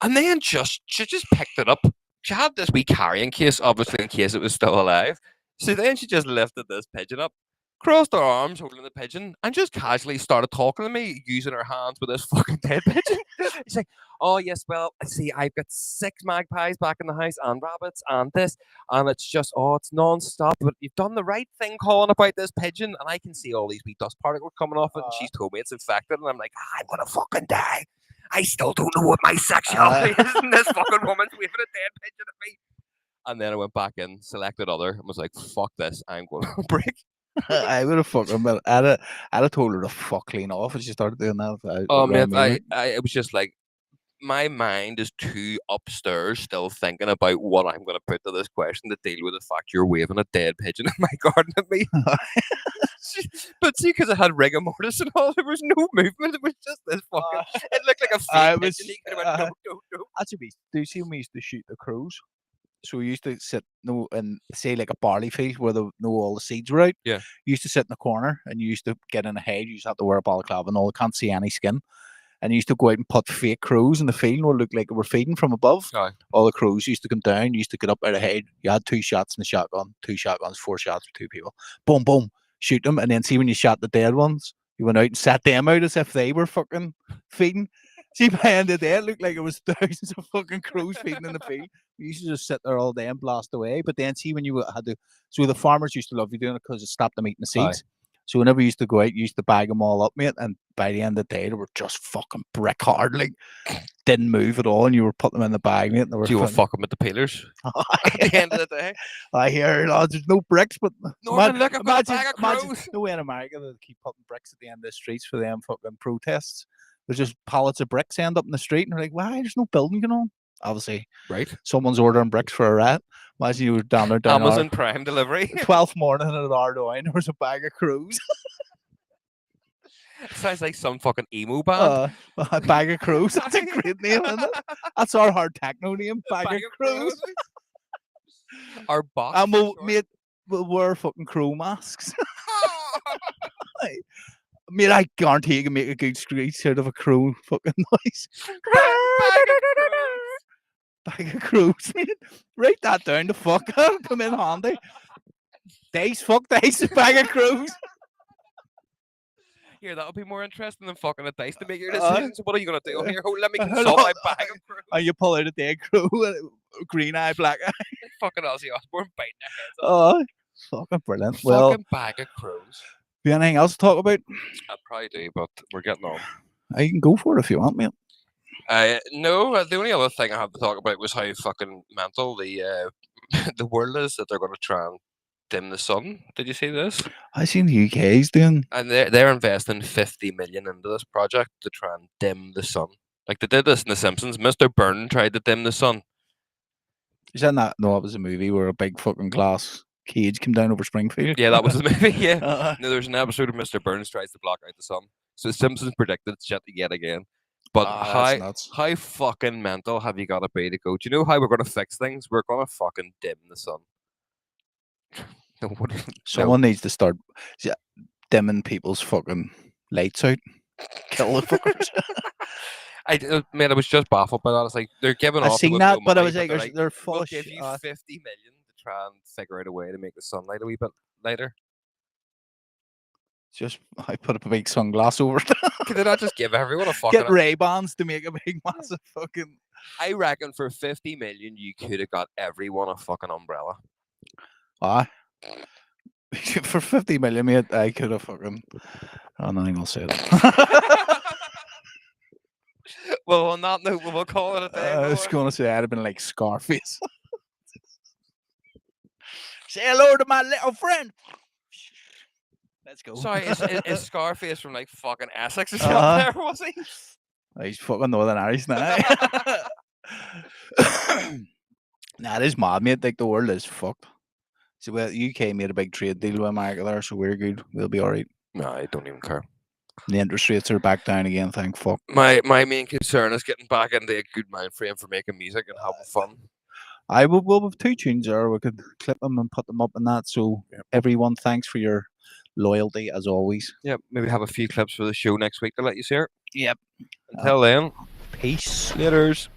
B: And then she just picked it up. She had this wee carrying case, obviously, in case it was still alive. So then she just lifted this pigeon up, crossed her arms holding the pigeon, and just casually started talking to me using her hands with this fucking dead pigeon. She's like, "Oh yes, well, see, I've got 6 magpies back in the house and rabbits and this, and it's just it's non-stop. But you've done the right thing calling about this pigeon, and I can see all these wee dust particles coming off it. And she's told me it's infected, and I'm like, I'm gonna fucking die. I still don't know what my sexuality is, and this fucking woman's waving a dead pigeon at me." And then I went back in, selected other, and was like, "Fuck this, I'm going to break."
A: I would have fucking been. I'd have told her to fuck clean off if she started doing that.
B: Oh man, it was just like my mind is too upstairs, still thinking about what I'm going to put to this question to deal with the fact you're waving a dead pigeon in my garden at me. But see, because it had rigor mortis and all, there was no movement. It was just this fucking. It looked like a fake pigeon. He could have went, no.
A: Actually, do you see when we used to shoot the crows? So we used to sit and say like a barley field where all the seeds were out.
B: Yeah.
A: You used to sit in the corner and you used to get in a hedge. You used to have to wear a balaclava and all. You can't see any skin. And you used to go out and put fake crows in the field where it looked like they were feeding from above.
B: Aye.
A: All the crows used to come down. You used to get up out of hedge. You had 2 shots in the shotgun, 2 shotguns, 4 shots for 2 people. Boom, boom, shoot them. And then see when you shot the dead ones, you went out and sat them out as if they were fucking feeding. See, by the end of the day, it looked like it was thousands of fucking crows feeding in the field. We used to just sit there all day and blast away. But then see when you had to, so the farmers used to love you doing it because it stopped them eating the seeds. Aye. So whenever you used to go out, you used to bag them all up, mate. And by the end of the day, they were just fucking brick hard, like didn't move at all. And you were putting them in the bag, mate. And they were
B: you were fucking with the peelers at the end of the day.
A: I hear lads, there's no bricks, but
B: Norman, look, I've got a bag of crows.
A: No way in America they keep putting bricks at the end of the streets for them fucking protests. There's just pallets of bricks end up in the street, and they're like, why? There's no building going on. Obviously,
B: right.
A: Someone's ordering bricks for a rat. Imagine you were down there,
B: Amazon Prime delivery.
A: 12th morning at Ardoyne, there was a bag of crows.
B: It sounds like some fucking emo band.
A: A Bag of Crows. That's a great name, isn't it? That's our hard techno name. Bag of Crows.
B: Our box.
A: And
B: for
A: we'll,
B: short.
A: mate, we'll wear fucking crow masks. Mate, I guarantee you can make a good screech out of a crow fucking noise. Bag of Crows, mate. Write that down. The fuck come in handy. Dice, fuck dice, Bag of Crows.
B: Here, that'll be more interesting than fucking a dice to make your
A: Uh,
B: decisions. What are you gonna do here? Oh, let me
A: hold
B: consult my
A: on.
B: bag of crows.
A: And you pull out a dead crow, green eye, black eye.
B: Fucking Ozzy Osbourne biting their heads off.
A: Fucking brilliant. Well,
B: Fucking bag of crows.
A: you anything else to talk about?
B: I probably do, but we're getting on.
A: You can go for it if you want, mate.
B: No, the only other thing I had to talk about was how fucking mental the the world is that they're going to try and dim the sun. Did you see this?
A: I seen the UK's doing.
B: And they're investing 50 million into this project to try and dim the sun. Like they did this in The Simpsons. Mr. Byrne tried to dim the sun.
A: You said that? No, it was a movie where a big fucking glass cage came down over Springfield.
B: Yeah, that was the movie. Yeah.
A: Uh,
B: No, there's an episode of Mr. Burns tries to block out the sun. So The Simpsons predicted shit yet again. But
A: that's nuts.
B: how fucking mental have you got to be to go? Do you know how we're going to fix things? We're going to fucking dim the sun. No,
A: Someone needs to start dimming people's fucking lights out. Kill the fuckers.
B: Man, I was just baffled by that. It's like they're giving
A: I
B: off.
A: seen
B: with
A: that,
B: no
A: but I
B: money,
A: was like, they're full
B: we'll
A: of
B: give
A: shit.
B: you 50 million to try and figure out a way to make the sunlight a wee bit lighter.
A: Just I put up a big sunglass over it.
B: Could they not just give everyone a fucking?
A: Get Ray-Bans to make a big massive fucking.
B: I reckon for 50 million, you could have got everyone a fucking umbrella.
A: For 50 million, mate, I could have fucking. Oh, nothing I'll say that.
B: Well, on that note, we'll call it a day.
A: I was going to say I'd have been like Scarface. Say hello to my little friend. Let's go.
B: Sorry, is Scarface from like fucking Essex or something? There was he?
A: He's fucking Northern Irish now. Nah, it is mad, mate. Like the world is fucked. So well, UK made a big trade deal with America there, so we're good. We'll be all right.
B: No, I don't even care.
A: The interest rates are back down again. Thank fuck.
B: My main concern is getting back into a good mind frame for making music and having fun.
A: I will have 2 tunes there. We could clip them and put them up in that. So everyone, thanks for your loyalty as always.
B: Yep, maybe have a few clips for the show next week to let you see it.
A: Yep.
B: Until then,
A: Peace.
B: laters.